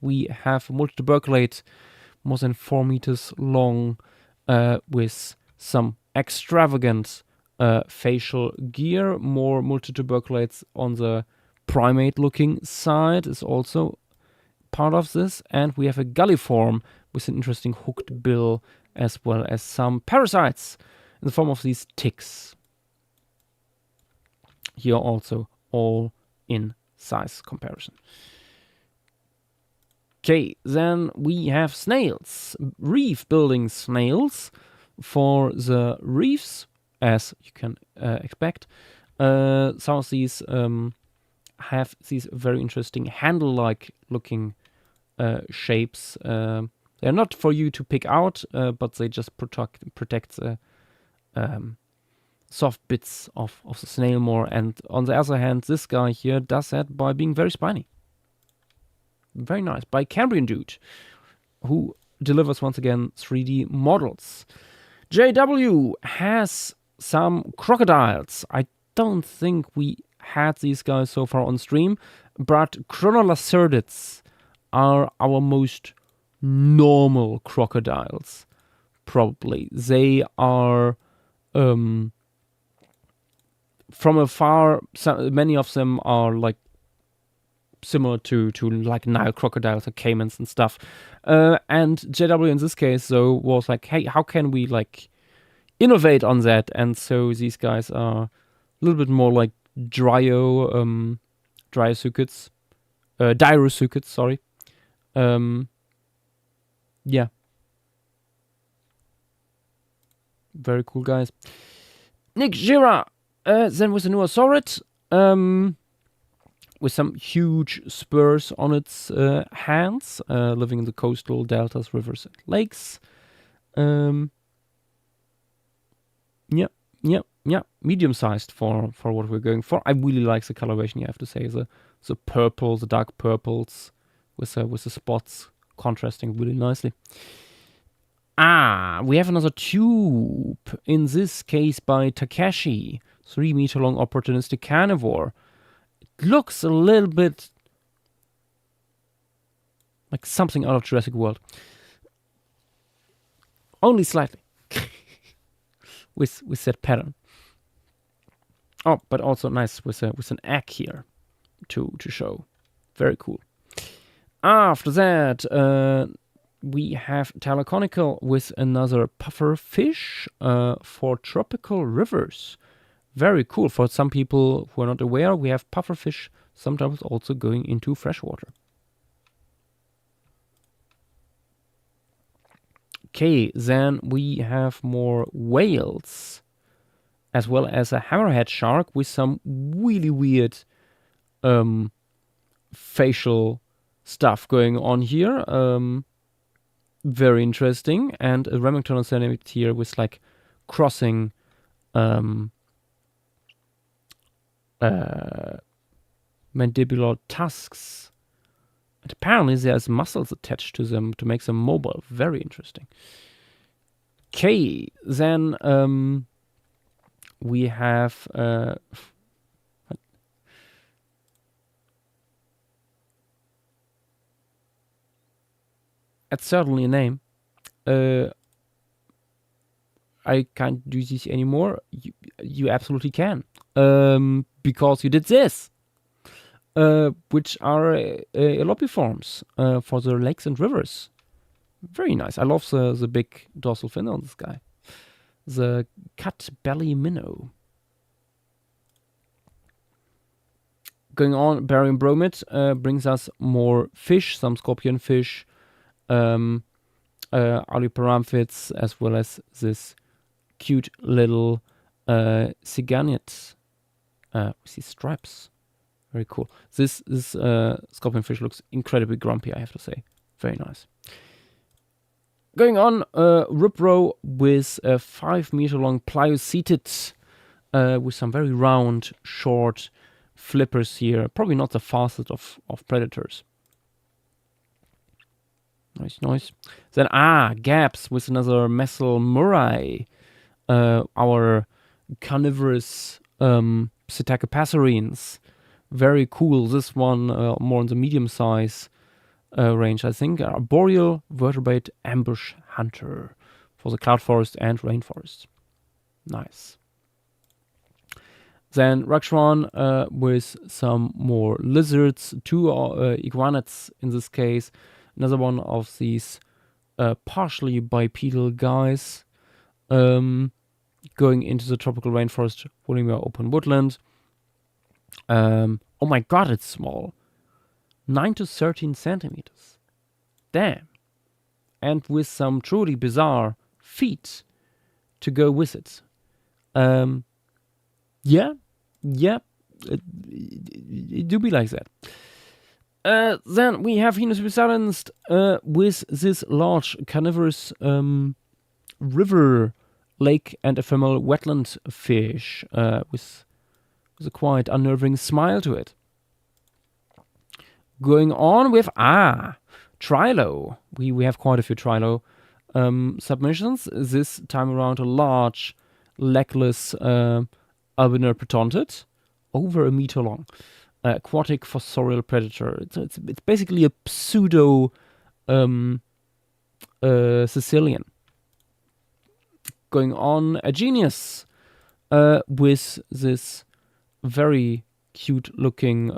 A: We have multituberculate, more than 4 meters long, with some extravagant facial gear. More multituberculates on the primate looking side is also part of this. And we have a galliform with an interesting hooked bill, as well as some parasites in the form of these ticks. Here also all in size comparison. Okay, then we have snails, reef building snails. For the reefs, as you can expect, some of these have these very interesting handle-like looking shapes. They're not for you to pick out, but they just protect the soft bits of the snail more. And on the other hand, this guy here does that by being very spiny. Very nice. By Cambrian Dude, who delivers once again 3D models. JW has some crocodiles. I don't think we had these guys so far on stream, but chronolacerids are our most normal crocodiles, probably. They are from afar, many of them are like similar to like Nile crocodiles or caimans and stuff. And JW in this case, though, was like, hey, how can we like innovate on that? And so these guys are a little bit more like Dryosuchids, Dirosuchids, sorry. Yeah. Very cool guys. Nick Gira, then with a Nuasaurid, with some huge spurs on its hands, living in the coastal deltas, rivers, and lakes. Yeah, medium-sized for what we're going for. I really like the coloration, you have to say. The purple, the dark purples with the spots contrasting really nicely. We have another tube, in this case by Takeshi, 3 meter long opportunistic carnivore. It looks a little bit like something out of Jurassic World. Only slightly. with that pattern. Oh, but also nice with an egg here to show. Very cool. After that, we have Talaconical with another puffer fish for tropical rivers. Very cool. For some people who are not aware, we have puffer fish sometimes also going into freshwater. Okay, then we have more whales, as well as a hammerhead shark with some really weird facial stuff going on here. Very interesting. And a Remington Oceanic here with like crossing mandibular tusks. And apparently there's muscles attached to them to make them mobile. Very interesting. Okay, then we have that's certainly a name. I can't do this anymore. You absolutely can. Because you did this. Which are elopiforms for the lakes and rivers. Very nice. I love the big dorsal fin on this guy. The cut belly minnow. Going on, barium bromid brings us more fish, some scorpion fish, Aluparamphits, as well as this cute little Siganiat with these stripes. Very cool. This scorpion fish looks incredibly grumpy, I have to say. Very nice. Going on, Ripro with a 5 meter long plioceted with some very round, short flippers here. Probably not the fastest of predators. Nice. Then, gaps with another Mesalmurai. Our carnivorous Psittacopasserines. Very cool. This one more in the medium size range, I think. Arboreal vertebrate ambush hunter for the cloud forest and rainforest. Nice. Then Rakshwan with some more lizards, 2 iguanids in this case. Another one of these partially bipedal guys going into the tropical rainforest, Lemuria open woodland. Oh my god, it's small. 9 to 13 centimeters. Damn. And with some truly bizarre feet to go with it. Yeah, it do be like that. Then we have Venus Silenced with this large carnivorous river, lake, and ephemeral wetland fish with a quite unnerving smile to it. Going on with Trilo. We have quite a few Trilo submissions. This time around a large, legless albino protontid, over 1 meter long. Aquatic fossorial predator. It's basically a pseudo Sicilian. Going on, a genius with this very cute looking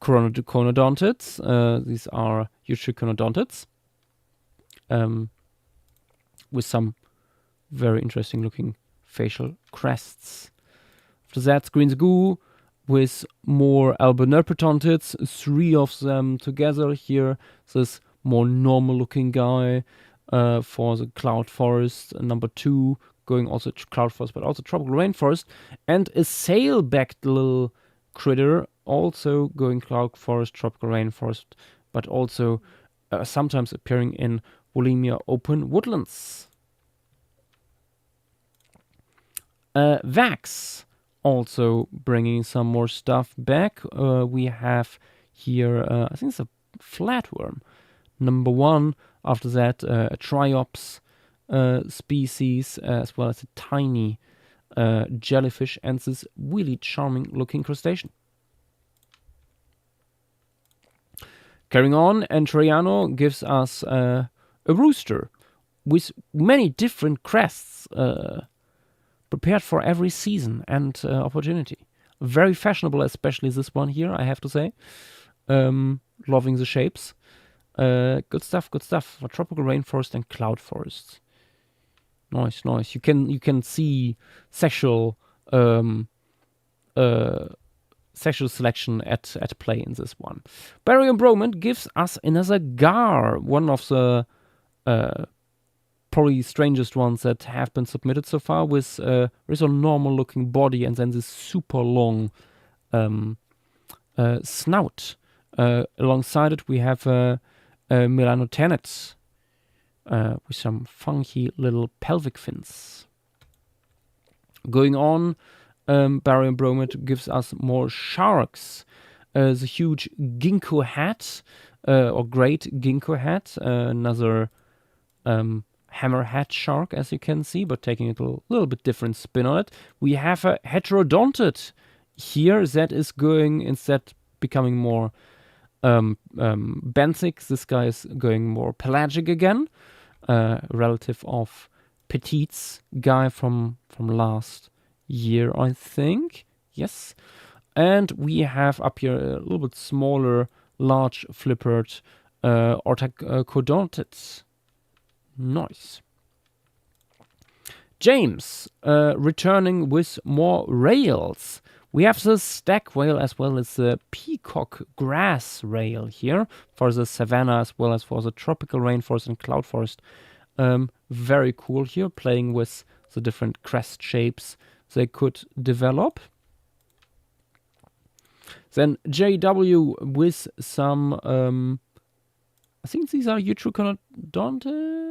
A: conodontids. These are conodontids with some very interesting looking facial crests. After that, Green's Goo with more albinerpetontids, 3 of them together here. This more normal looking guy for the cloud forest, number 2 going also to cloud forest but also tropical rainforest, and a sail-backed little critter also going cloud forest, tropical rainforest, but also sometimes appearing in Lemuria open woodlands. Vax also bringing some more stuff back. We have here, I think it's a flatworm, number 1. After that, a Triops species, as well as a tiny jellyfish, and this really charming looking crustacean. Carrying on, Entriano gives us a rooster with many different crests, prepared for every season and opportunity. Very fashionable, especially this one here, I have to say. Loving the shapes. Good stuff for tropical rainforest and cloud forests. Nice. You can see sexual selection at play in this one. Barium Bromant gives us another gar, one of the probably strangest ones that have been submitted so far, with a normal looking body and then this super long snout. Alongside it we have a Melanotenet with some funky little pelvic fins. Going on, Barium Bromate gives us more sharks. The huge ginkgo hat, or great ginkgo hat, another hammerhead shark, as you can see, but taking a little bit different spin on it. We have a heterodontid here that is going, instead becoming more benthic. This guy is going more pelagic again, relative of Petit's guy from last year, I think. Yes. And we have up here a little bit smaller, large flippered orthocodontids. Nice. James returning with more rails. We have the stag whale as well as the peacock grass rail here for the savanna as well as for the tropical rainforest and cloud forest. Very cool here, playing with the different crest shapes they could develop. Then JW with some, I think these are Eutriconodontids?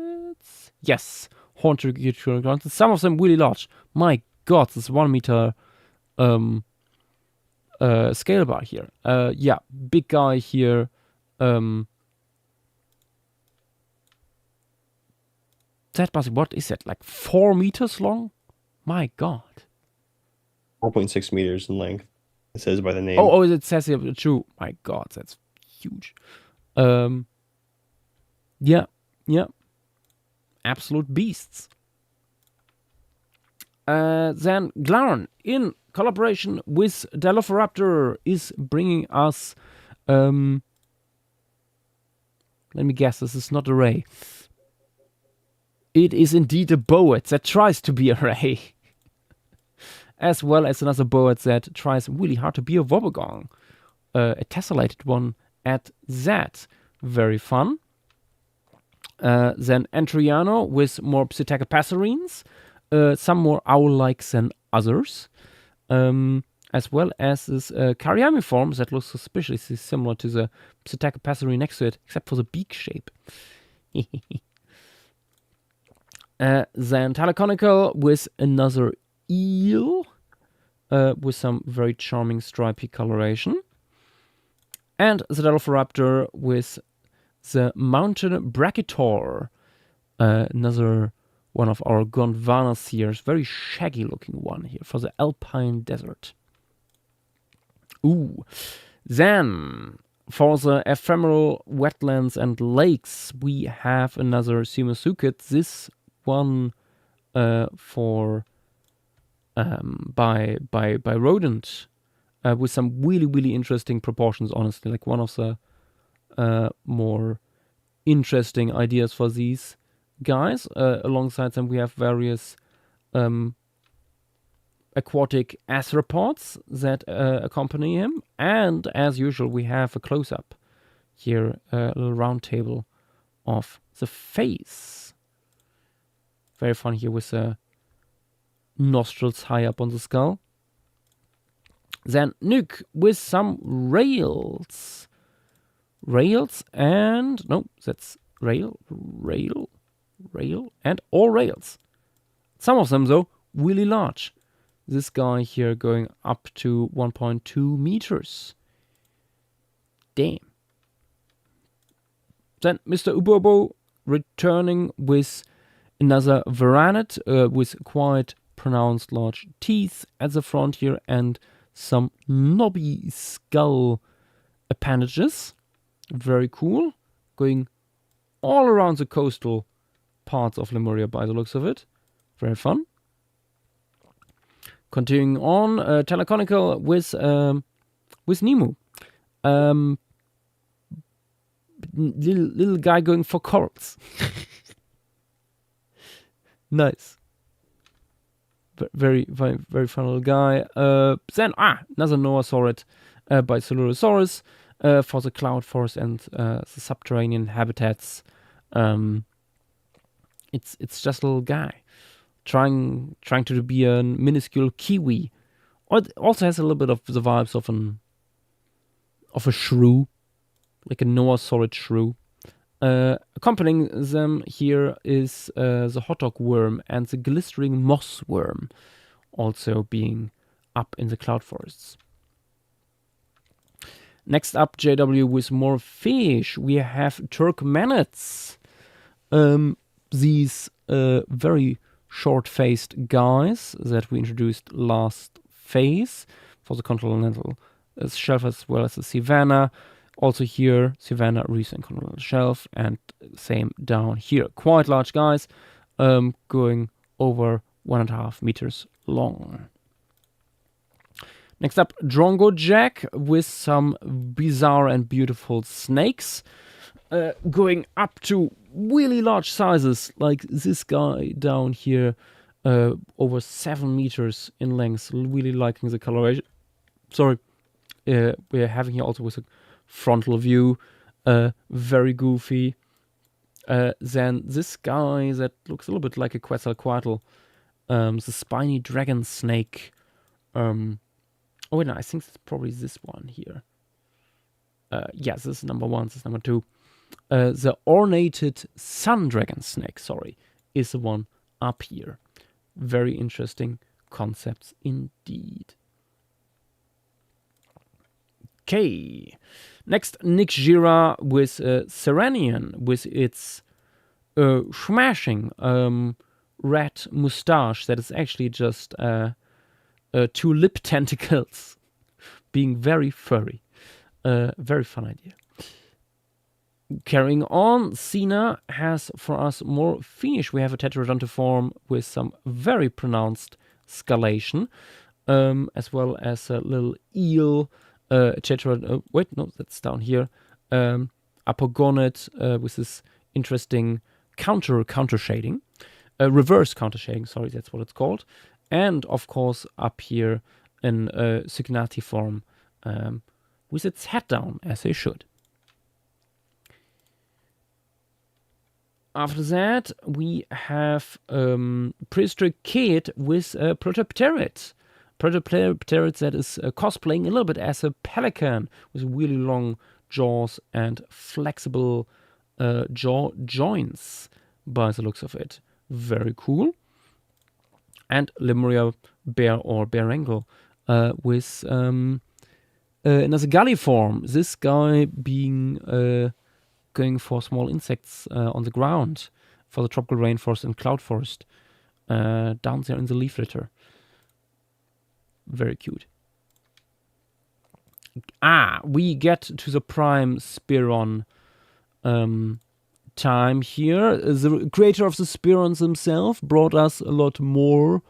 A: Yes, horned Eutriconodontids. Some of them really large. My god, this 1 meter scale bar here. Yeah, big guy here. That must, what is that, like 4 meters long? My god.
C: 4.6 meters in length. It says by the name.
A: Oh, it says here, true. My god, that's huge. Yeah. Absolute beasts. Then Glarn in collaboration with Dilophoraptor is bringing us... let me guess, this is not a ray. It is indeed a boat that tries to be a ray. As well as another boat that tries really hard to be a wobbegong. A tessellated one at that. Very fun. Then Antriano with more Psittacopasserines. Some more owl-like than others. As well as this Cariamiform that looks suspiciously similar to the Psittacopasserine next to it, except for the beak shape. Then Talaconical with another eel with some very charming stripy coloration. And the Dilophoraptor with the Mountain Brachytor, another one of our Gondwanas here, very shaggy looking one here for the Alpine Desert. Ooh. Then, for the ephemeral wetlands and lakes, we have another Simusuket. This one for by Rodent with some really interesting proportions, honestly. Like one of the more interesting ideas for these guys. Alongside them, we have various aquatic arthropods that accompany him. And as usual, we have a close-up here, a little round table of the face. Very fun here with the nostrils high up on the skull. Then Nuke with some rails. Rails and... No, that's rail, and all rails. Some of them, though, really large. This guy here going up to 1.2 meters. Damn. Then Mr. Ubobo returning with another Varanid with quite pronounced large teeth at the front here and some knobby skull appendages. Very cool. Going all around the coastal parts of Lemuria by the looks of it. Very fun. Continuing on, Talaconical with Nemu. Little guy going for corals. Nice. Very fun little guy. Then, another Noasaurid by Celurosaurus for the cloud forest and the subterranean habitats. It's just a little guy trying to be a minuscule kiwi. It also has a little bit of the vibes of a shrew, like a Noasaurid shrew. Accompanying them here is the hotdog worm and the glistering moss worm, also being up in the cloud forests. Next up, JW with more fish. We have Turkmenids. These very short-faced guys that we introduced last phase for the continental shelf as well as the Savannah. Also here, Savannah, recent continental shelf, and same down here. Quite large guys, going over 1.5 meters long. Next up, Drongo Jack with some bizarre and beautiful snakes, going up to really large sizes, like this guy down here, over 7 meters in length. Really liking the coloration. Sorry, we're having here also with a frontal view, very goofy. Then this guy that looks a little bit like a Quetzalcoatl, the spiny dragon snake. Oh wait, no, I think it's probably this one here. Yes, this is number 1, this is number 2. The ornated sun dragon snake, is the one up here. Very interesting concepts indeed. Okay, next Nick Gira with Serenian with its smashing red mustache that is actually just 2 lip tentacles, being very furry. Very fun idea. Carrying on, Cena has for us more finish. We have a Tetraodontiform with some very pronounced scalation. as well as a little eel, etc. Wait, no, that's down here. Apogonet with this interesting counter shading, reverse counter shading. Sorry, that's what it's called. And of course, up here in Signatiform with its head down, as they should. After that, we have prehistoric kid with Protopterid. Protopterid that is cosplaying a little bit as a pelican with really long jaws and flexible jaw joints by the looks of it. Very cool. And Lemuria bear or bearangle with another galliform. This guy being going for small insects on the ground for the tropical rainforest and cloud forest down there in the leaf litter. Very cute. We get to the prime Spiron time here. The creator of the Spirons himself brought us a lot more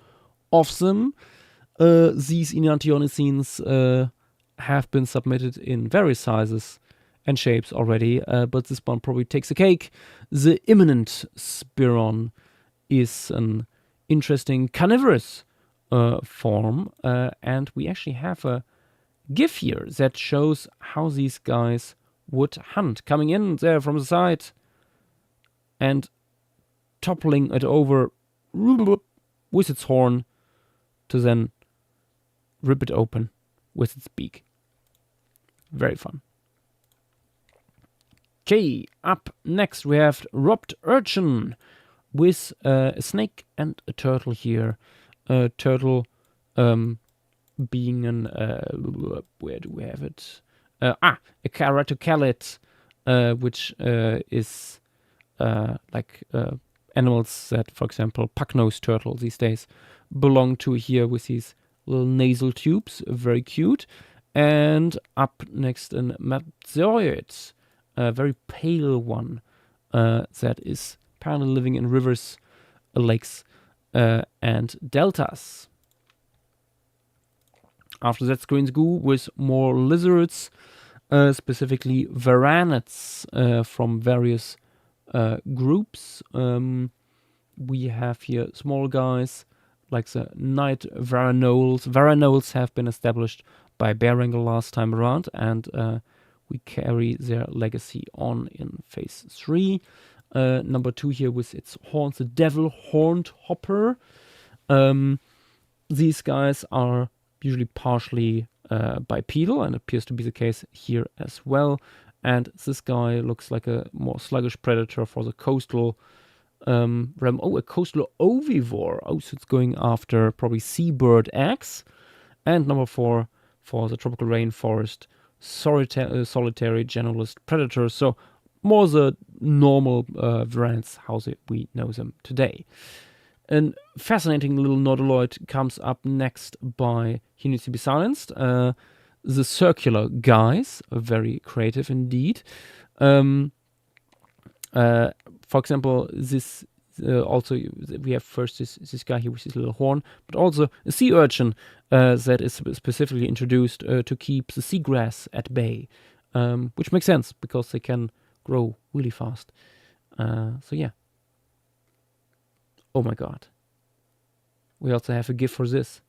A: of them. These Enantiomycenes have been submitted in various sizes and shapes already, but this one probably takes the cake. The imminent Spiron is an interesting carnivorous form, and we actually have a GIF here that shows how these guys would hunt, coming in there from the side and toppling it over with its horn to then rip it open with its beak. Very fun. Okay, up next we have Robbed Urchin with a snake and a turtle here. Turtle being an where do we have it? A Ceratocalid, which is like animals that, for example, puck-nosed turtle these days belong to here with these little nasal tubes. Very cute. And up next, an Mapzoid, a very pale one that is apparently living in rivers, lakes, and deltas. After that, Screen's Goo with more lizards, specifically varanids from various groups. We have here small guys like the night varanoles. Varanoles have been established by Bearangle last time around, and we carry their legacy on in phase 3. Number 2 here with its horns, the devil horned hopper. These guys are usually partially bipedal, and appears to be the case here as well. And this guy looks like a more sluggish predator for the coastal realm. Oh, a coastal ovivore. Oh, so it's going after probably seabird eggs. And number 4 for the tropical rainforest, solitary generalist predator. So more the normal variants, how we know them today. A fascinating little Nautiloid comes up next by He Needs to Be Silenced. The circular guys are very creative indeed. For example, this also we have first this guy here with his little horn, but also a sea urchin that is specifically introduced to keep the seagrass at bay, which makes sense because they can grow really fast. So yeah. Oh my god. We also have a GIF for this.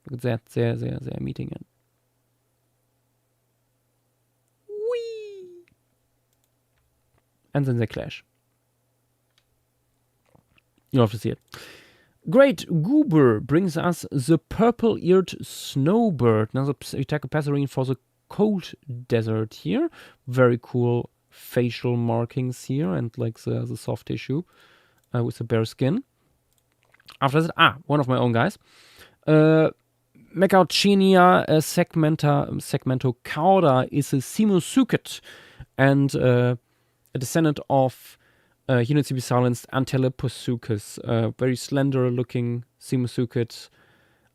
A: Look at that. They're meeting it. Whee! And then they clash. You'll have to see it. Great Goober brings us the purple-eared snowbird. Another Psittacopatharine for the cold desert here. Very cool facial markings here and like the soft tissue with the bare skin. After that, one of my own guys. Mecauchenia segmento cauda is a Simusuket and a descendant of He Needs to Be Silenced Antiloposuchus, very slender looking Simusuket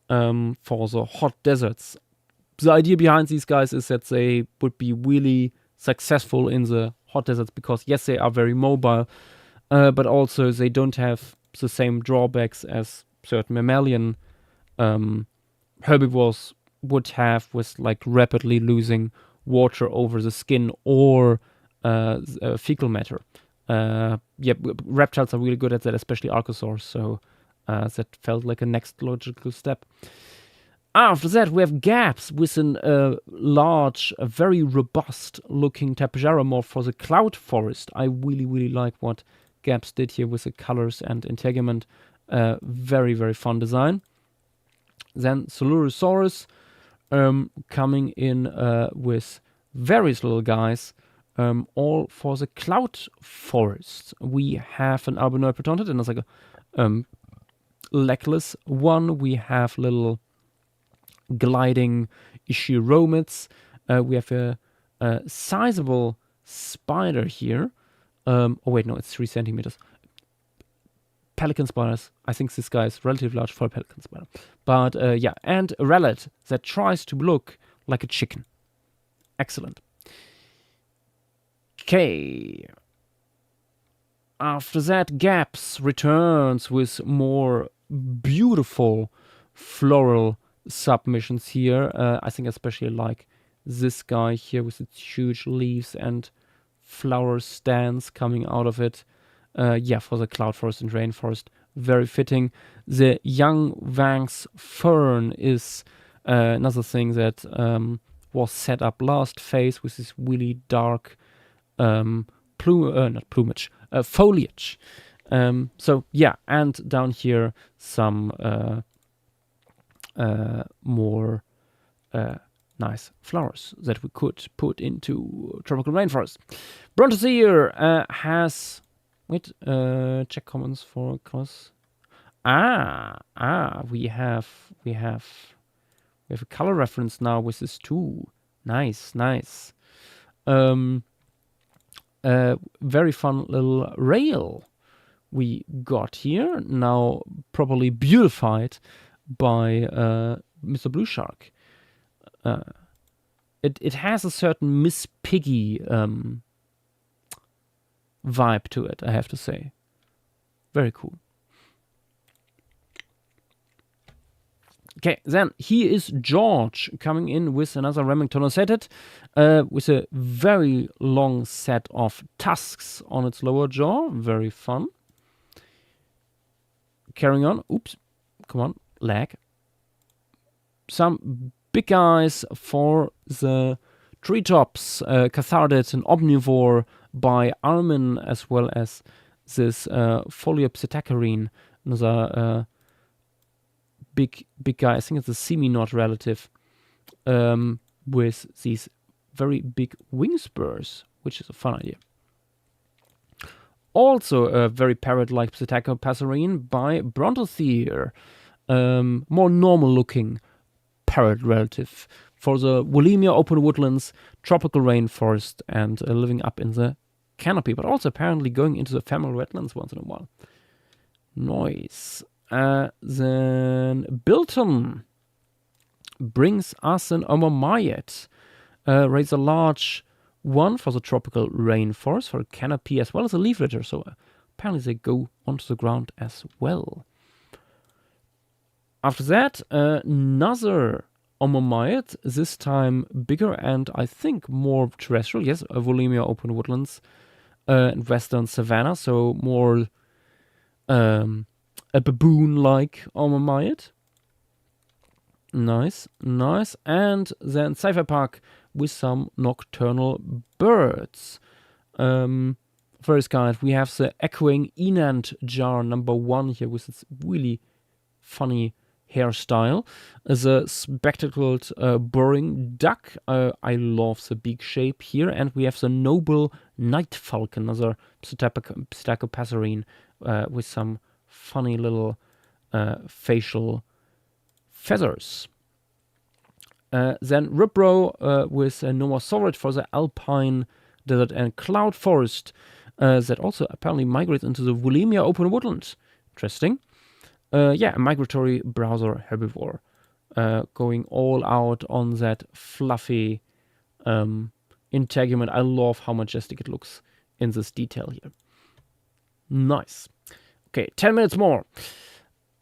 A: for the hot deserts. The idea behind these guys is that they would be really successful in the hot deserts because yes, they are very mobile, but also they don't have the same drawbacks as certain mammalian herbivores would have with like rapidly losing water over the skin or fecal matter. Reptiles are really good at that, especially archosaurs, so that felt like a next logical step. After that, we have gaps with a large, a very robust-looking Tapejaromorph for the cloud forest. I really, really like what gaps did here with the colors and integument. Very, very fun design. Then Solurosaurus coming in with various little guys, all for the cloud forest. We have an Albinoid Protontid, and it's like a legless one. We have little gliding Ischiromids. We have a sizable spider here. Oh wait, no, it's 3 centimeters. Pelican spiders. I think this guy is relatively large for a pelican spider. But yeah, and a relic that tries to look like a chicken. Excellent. Okay. After that, Gaps returns with more beautiful floral submissions here. I think especially like this guy here with its huge leaves and flower stands coming out of it. Yeah, for the cloud forest and rainforest, very fitting. The young Vang's fern is another thing that was set up last phase with this really dark foliage. So yeah, and down here some more nice flowers that we could put into tropical rainforest. Brontosaur has check commons for class. We have a color reference now with this too. Nice. Very fun little rail we got here, now properly beautified by Mr. Blue Shark. It has a certain Miss Piggy vibe to it, I have to say. Very cool. Okay, then here is George coming in with another Remington Oceted with a very long set of tusks on its lower jaw. Very fun. Carrying on. Oops. Come on. Lag. Some big eyes for the treetops. Cathardid, an omnivore by Armin, as well as this Pholiopsittacarine, another big guy. I think it's a semi-knot relative with these very big wing spurs, which is a fun idea. Also a very parrot-like Psittacopasserine by Brontosaur, more normal-looking parrot relative for the Wolemia open woodlands, tropical rainforest, and living up in the canopy, but also apparently going into the family wetlands once in a while. Nice. Then Bilton brings us an Omomayet, rather large one for the tropical rainforest, for a canopy, as well as a leaf litter, so apparently they go onto the ground as well. After that, another Omomayet, this time bigger and I think more terrestrial. Yes, a Wolemia open woodlands and western savanna, so more a baboon-like Omomayet. Nice. And then Cypher Park with some nocturnal birds. First guide, we have the echoing Enant jar number 1 here with its really funny hairstyle. The spectacled burrowing duck. I love the beak shape here. And we have the noble night falcon, another Psittacopasserine with some funny little facial feathers. Then Ripro with a Nomosaurid for the alpine desert and cloud forest that also apparently migrates into the Wolemia open woodland. Interesting. A migratory browser herbivore going all out on that fluffy integument. I love how majestic it looks in this detail here. Nice. Okay, 10 minutes more.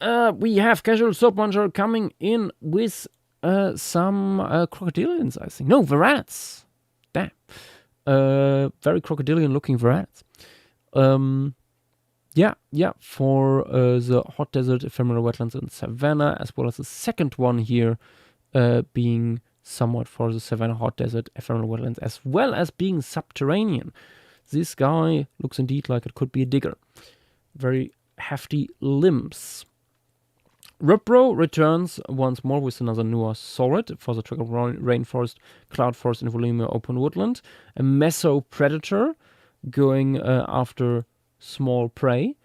A: we have casual soap muncher coming in with some crocodilians, I think. No, varans. Damn. Very crocodilian looking varans. Yeah, for the hot desert, ephemeral wetlands, and savanna, as well as the second one here being somewhat for the savanna, hot desert, ephemeral wetlands, as well as being subterranean. This guy looks indeed like it could be a digger. Very hefty limbs. Ripro returns once more with another newer solid for the tropical rainforest, cloud forest, and Lemuria open woodland. A meso predator going after small prey,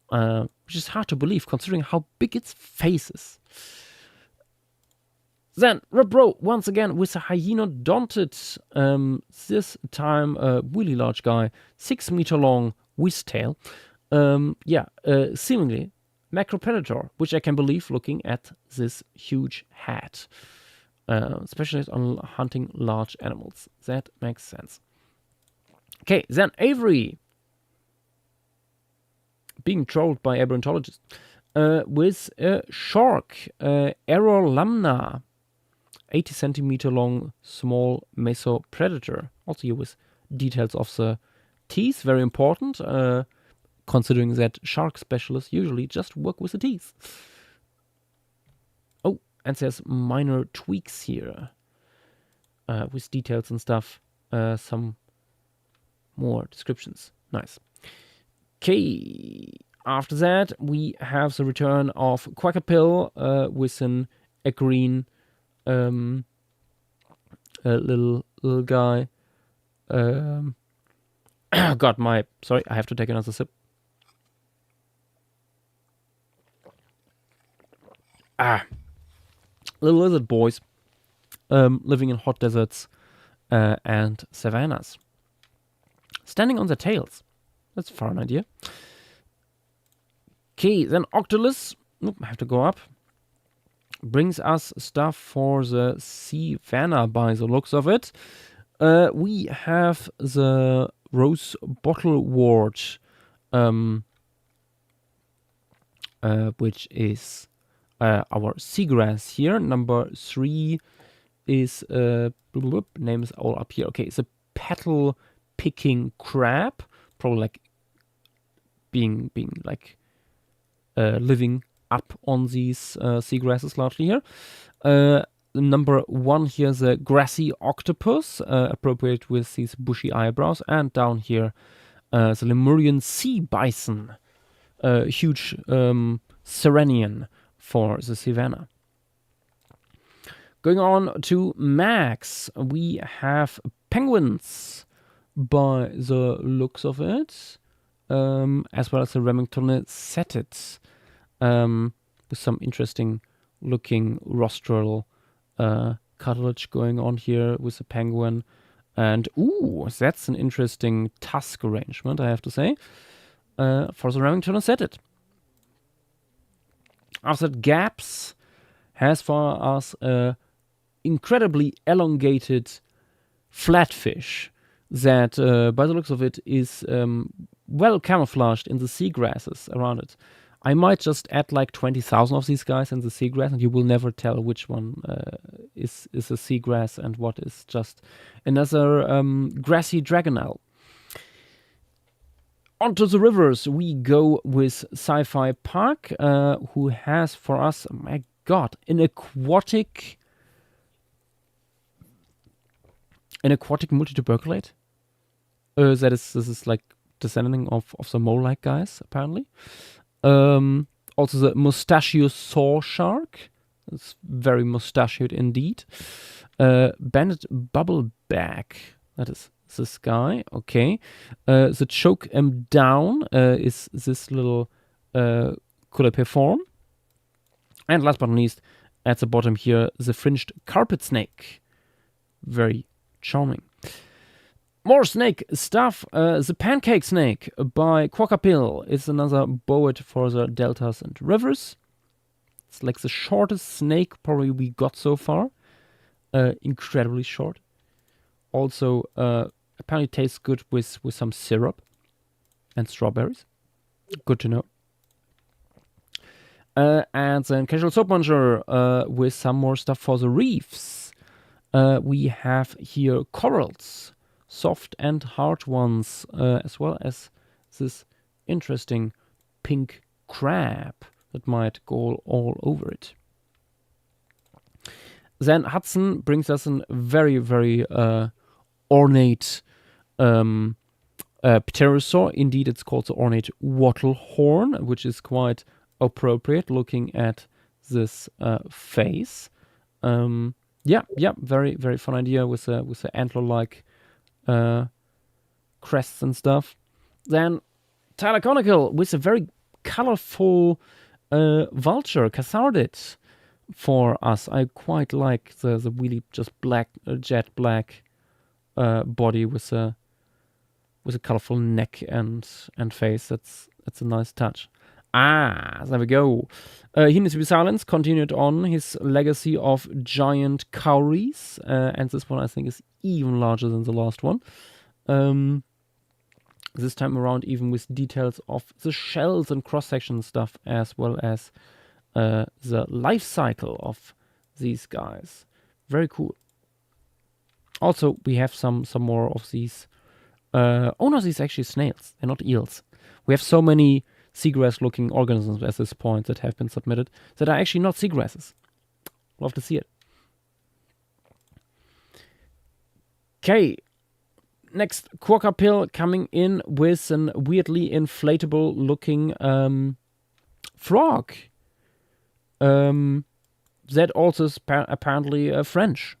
A: which is hard to believe considering how big its face is. Then Ripro once again with a hyenodonted, this time a really large guy, 6 meter long with tail. Seemingly macropredator, which I can believe looking at this huge head. Specialized on hunting large animals. That makes sense. Okay, then Avery. Being trolled by aberrantologists. With a shark, Aerolamna. 80 centimeter long, small meso predator. Also here with details of the teeth, very important. Considering that shark specialists usually just work with the teeth. Oh, and there's minor tweaks here with details and stuff. Some more descriptions. Nice. Okay, after that we have the return of Quackerpill with a green little guy. Sorry, I have to take another sip. Little lizard boys living in hot deserts and savannas. Standing on their tails. That's a fun idea. Okay, then Octolus, I have to go up, brings us stuff for the savanna by the looks of it. We have the rose bottlewort, which is our seagrass here. Number 3 is, name is all up here. Okay, it's a petal picking crab, probably like being like living up on these seagrasses largely here. Number 1 here, the grassy octopus, appropriate with these bushy eyebrows, and down here the Lemurian sea bison, huge Serenian for the savanna. Going on to Max, we have penguins by the looks of it, as well as the Remington setted, with some interesting looking rostral cartilage going on here with the penguin. And that's an interesting tusk arrangement, I have to say, for the Remington setted. After that, Gaps has for us a incredibly elongated flatfish that, by the looks of it, is well camouflaged in the seagrasses around it. I might just add like 20,000 of these guys in the seagrass, and you will never tell which one is a seagrass and what is just another grassy dragonelle. Onto the rivers we go with Sci-Fi Park, who has for us, oh my god, an aquatic multituberculate. This is like descending of the mole-like guys, apparently. Also the mustachiosaur shark. It's very mustachioed indeed. Banded bubbleback. That is this guy. Okay. The choke down is this little Culapiform. And last but not least, at the bottom here, the fringed carpet snake. Very charming. More snake stuff. The pancake snake by Quackerpill is another boet for the deltas and rivers. It's like the shortest snake probably we got so far. Incredibly short. Also, apparently tastes good with some syrup and strawberries. Good to know. And then Casual Soap Muncher with some more stuff for the reefs. We have here corals, soft and hard ones, as well as this interesting pink crab that might go all over it. Then Hudson brings us a very, very ornate pterosaur. Indeed, it's called the ornate wattle horn, which is quite appropriate looking at this face. Yeah, very, very fun idea with the antler-like crests and stuff. Then Tyler Conical with a very colorful vulture, Cassardid, for us. I quite like the really just black, jet black body with a colorful neck and face. That's a nice touch. There we go. He Needs to Be Silenced continued on his legacy of giant cowries, and this one I think is even larger than the last one. This time around, even with details of the shells and cross-section stuff, as well as the life cycle of these guys. Very cool. Also, we have some more of these. No, these are actually snails. They're not eels. We have so many seagrass-looking organisms at this point that have been submitted that are actually not seagrasses. Love to see it. Okay. Next, Quokka coming in with an weirdly inflatable-looking frog. That also is apparently French.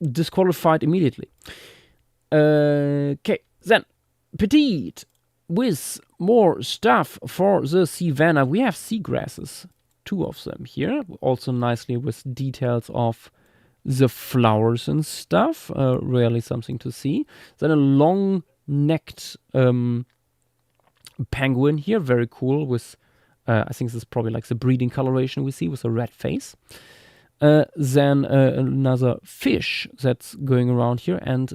A: Disqualified immediately. Okay, then Petite with more stuff for the savanna. We have seagrasses, 2 of them here, also nicely with details of the flowers and stuff. Rarely something to see. Then a long-necked penguin here, very cool with. I think this is probably like the breeding coloration we see with a red face. Then another fish that's going around here and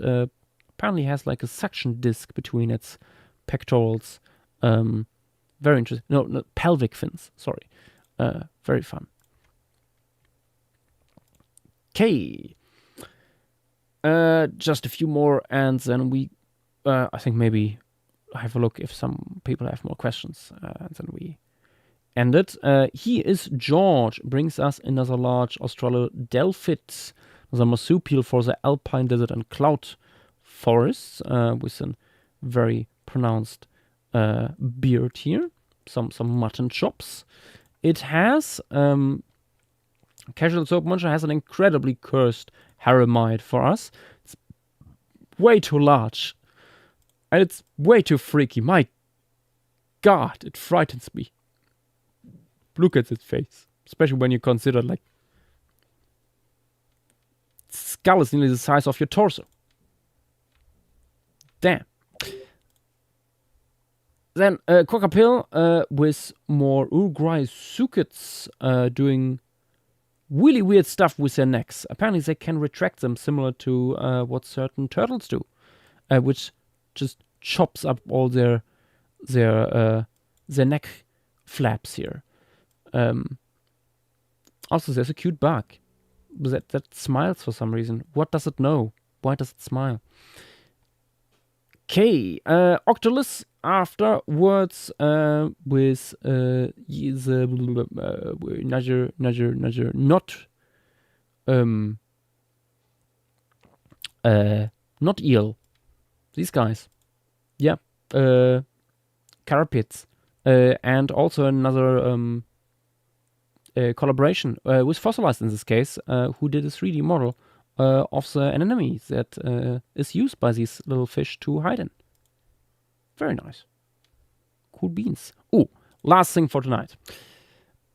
A: apparently has like a suction disc between its pectorals. Very interesting. No, pelvic fins. Sorry. Very fun. Okay. Just a few more and then we, I think maybe have a look if some people have more questions and then we end it. He is George, brings us another large Australodelphid, another marsupial for the alpine desert and cloud forests, with a very pronounced beard here, some mutton chops. It has, Casual Soap Muncher has an incredibly cursed Haramide for us. It's way too large, and it's way too freaky. My God, it frightens me. Look at its face, especially when you consider like skull is nearly the size of your torso. Damn. Then Quokka with more Uruguay Sucets doing really weird stuff with their necks. Apparently they can retract them similar to what certain turtles do, which just chops up all their neck flaps here. Also, there's a cute bug that smiles for some reason. What does it know? Why does it smile? Okay, Octolus afterwards with the not eel. These guys, yeah, carapace, and also another collaboration with Fossilized in this case, who did a 3D model of the anemone that is used by these little fish to hide in. Very nice. Cool beans. Oh, last thing for tonight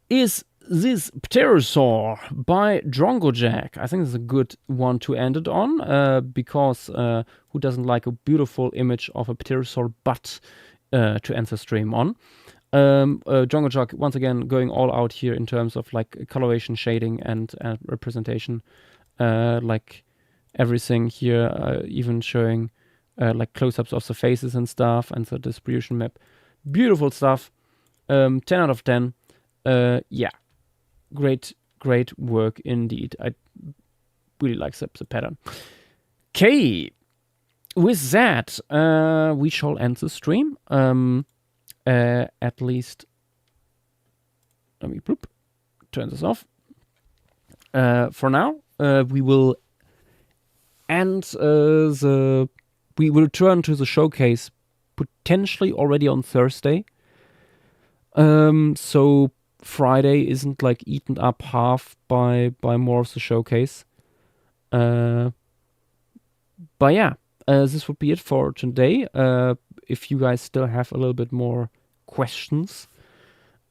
A: is this pterosaur by Drongojack. I think this is a good one to end it on, because who doesn't like a beautiful image of a pterosaur butt to end the stream on? Drongojack once again going all out here in terms of like coloration, shading, and representation. Like everything here, even showing like close-ups of the faces and stuff, and the distribution map. Beautiful stuff. 10 out of 10. Yeah, great work indeed. I really like the pattern. Okay, with that, we shall end the stream. At least, let me turn this off. For now, we will end we will return to the showcase potentially already on Thursday. So Friday isn't like eaten up half by more of the showcase. But yeah, this would be it for today. If you guys still have a little bit more questions,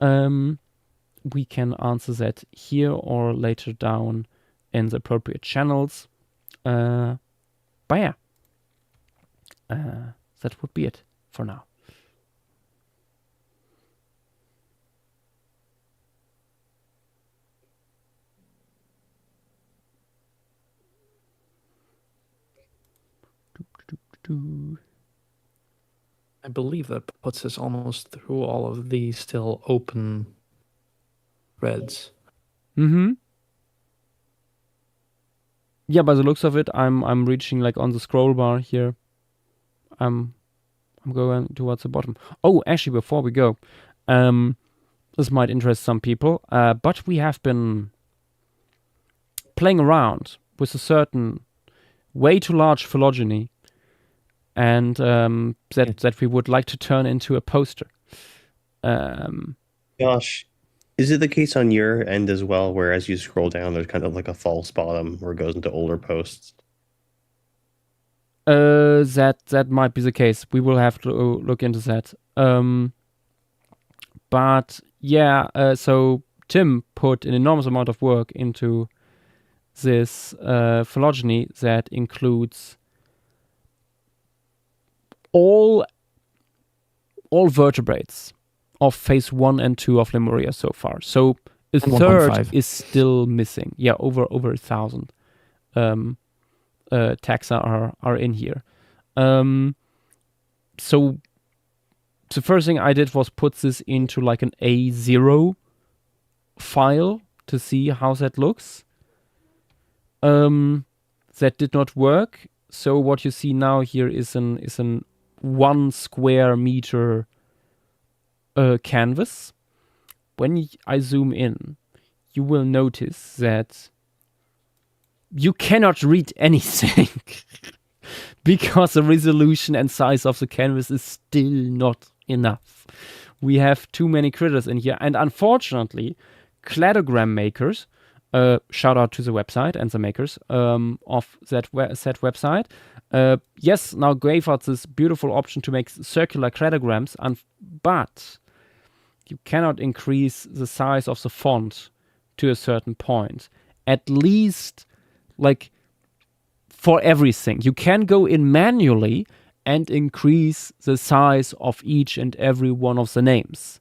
A: we can answer that here or later down in the appropriate channels. But yeah, that would be it for now.
D: I believe that puts us almost through all of the still open threads.
A: Mm-hmm. Yeah, by the looks of it, I'm reaching like on the scroll bar here. I'm going towards the bottom. Oh, actually, before we go, this might interest some people, but we have been playing around with a certain way too large phylogeny, and that we would like to turn into a poster.
C: Josh, is it the case on your end as well, where as you scroll down, there's kind of like a false bottom where it goes into older posts?
A: That might be the case. We will have to look into that. But yeah, so Tim put an enormous amount of work into this phylogeny that includes all vertebrates of phase 1 and 2 of Lemuria so far. So a
D: And
A: third
D: 1.5.
A: is still missing. Yeah, over 1,000 taxa are in here. So the first thing I did was put this into like an A0 file to see how that looks. That did not work. So what you see now here is an 1 square meter canvas. When I zoom in, you will notice that you cannot read anything because the resolution and size of the canvas is still not enough. We have too many critters in here, and unfortunately, cladogram makers, shout out to the website and the makers of that website, yes, now gave us this beautiful option to make circular cladograms, but you cannot increase the size of the font to a certain point. At least, like, for everything. You can go in manually and increase the size of each and every one of the names.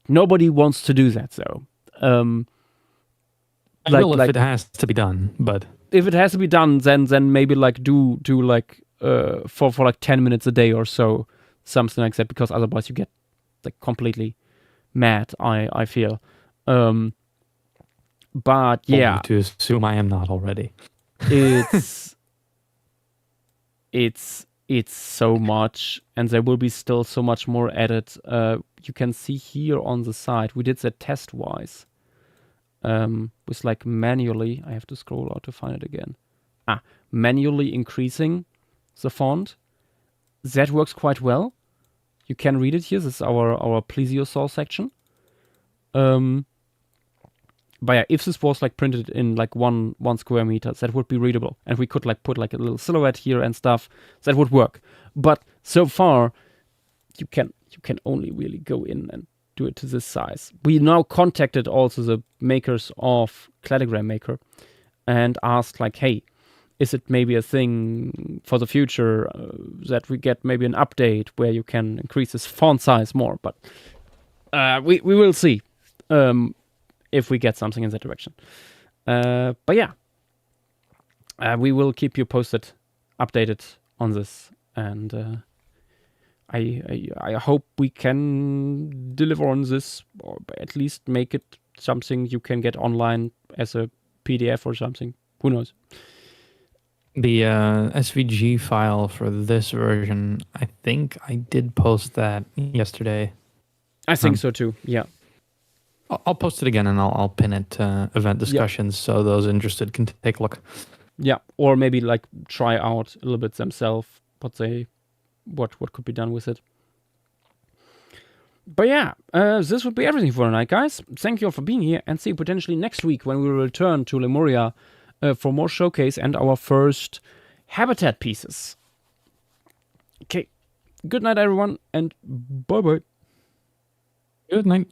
A: Nobody wants to do that, though.
D: I will if it has to be done, but
A: if it has to be done, then maybe like do like for like 10 minutes a day or so, something like that, because otherwise you get like completely mad. I feel. But yeah,
D: to assume I am not already.
A: It's so much, and there will be still so much more added. You can see here on the side, we did that test wise. With like manually, I have to scroll out to find it again. Manually increasing the font. That works quite well. You can read it here. This is our plesiosaur section. But yeah, if this was like printed in like one square meter, that would be readable, and we could like put like a little silhouette here and stuff. That would work. But so far, you can only really go in and do it to this size. We now contacted also the makers of Cladogram Maker and asked like, hey, is it maybe a thing for the future that we get maybe an update where you can increase this font size more? But we will see if we get something in that direction. But yeah, we will keep you posted, updated on this, and I hope we can deliver on this, or at least make it something you can get online as a PDF or something. Who knows?
D: The SVG file for this version, I think I did post that yesterday.
A: I think so too. Yeah.
D: I'll post it again and I'll pin it to event discussions so those interested can take a look.
A: Yeah, or maybe like try out a little bit themselves what could be done with it. But yeah, this would be everything for tonight, guys. Thank you all for being here, and see you potentially next week when we return to Lemuria for more showcase and our first habitat pieces. Okay, good night everyone, and bye-bye.
D: Good night.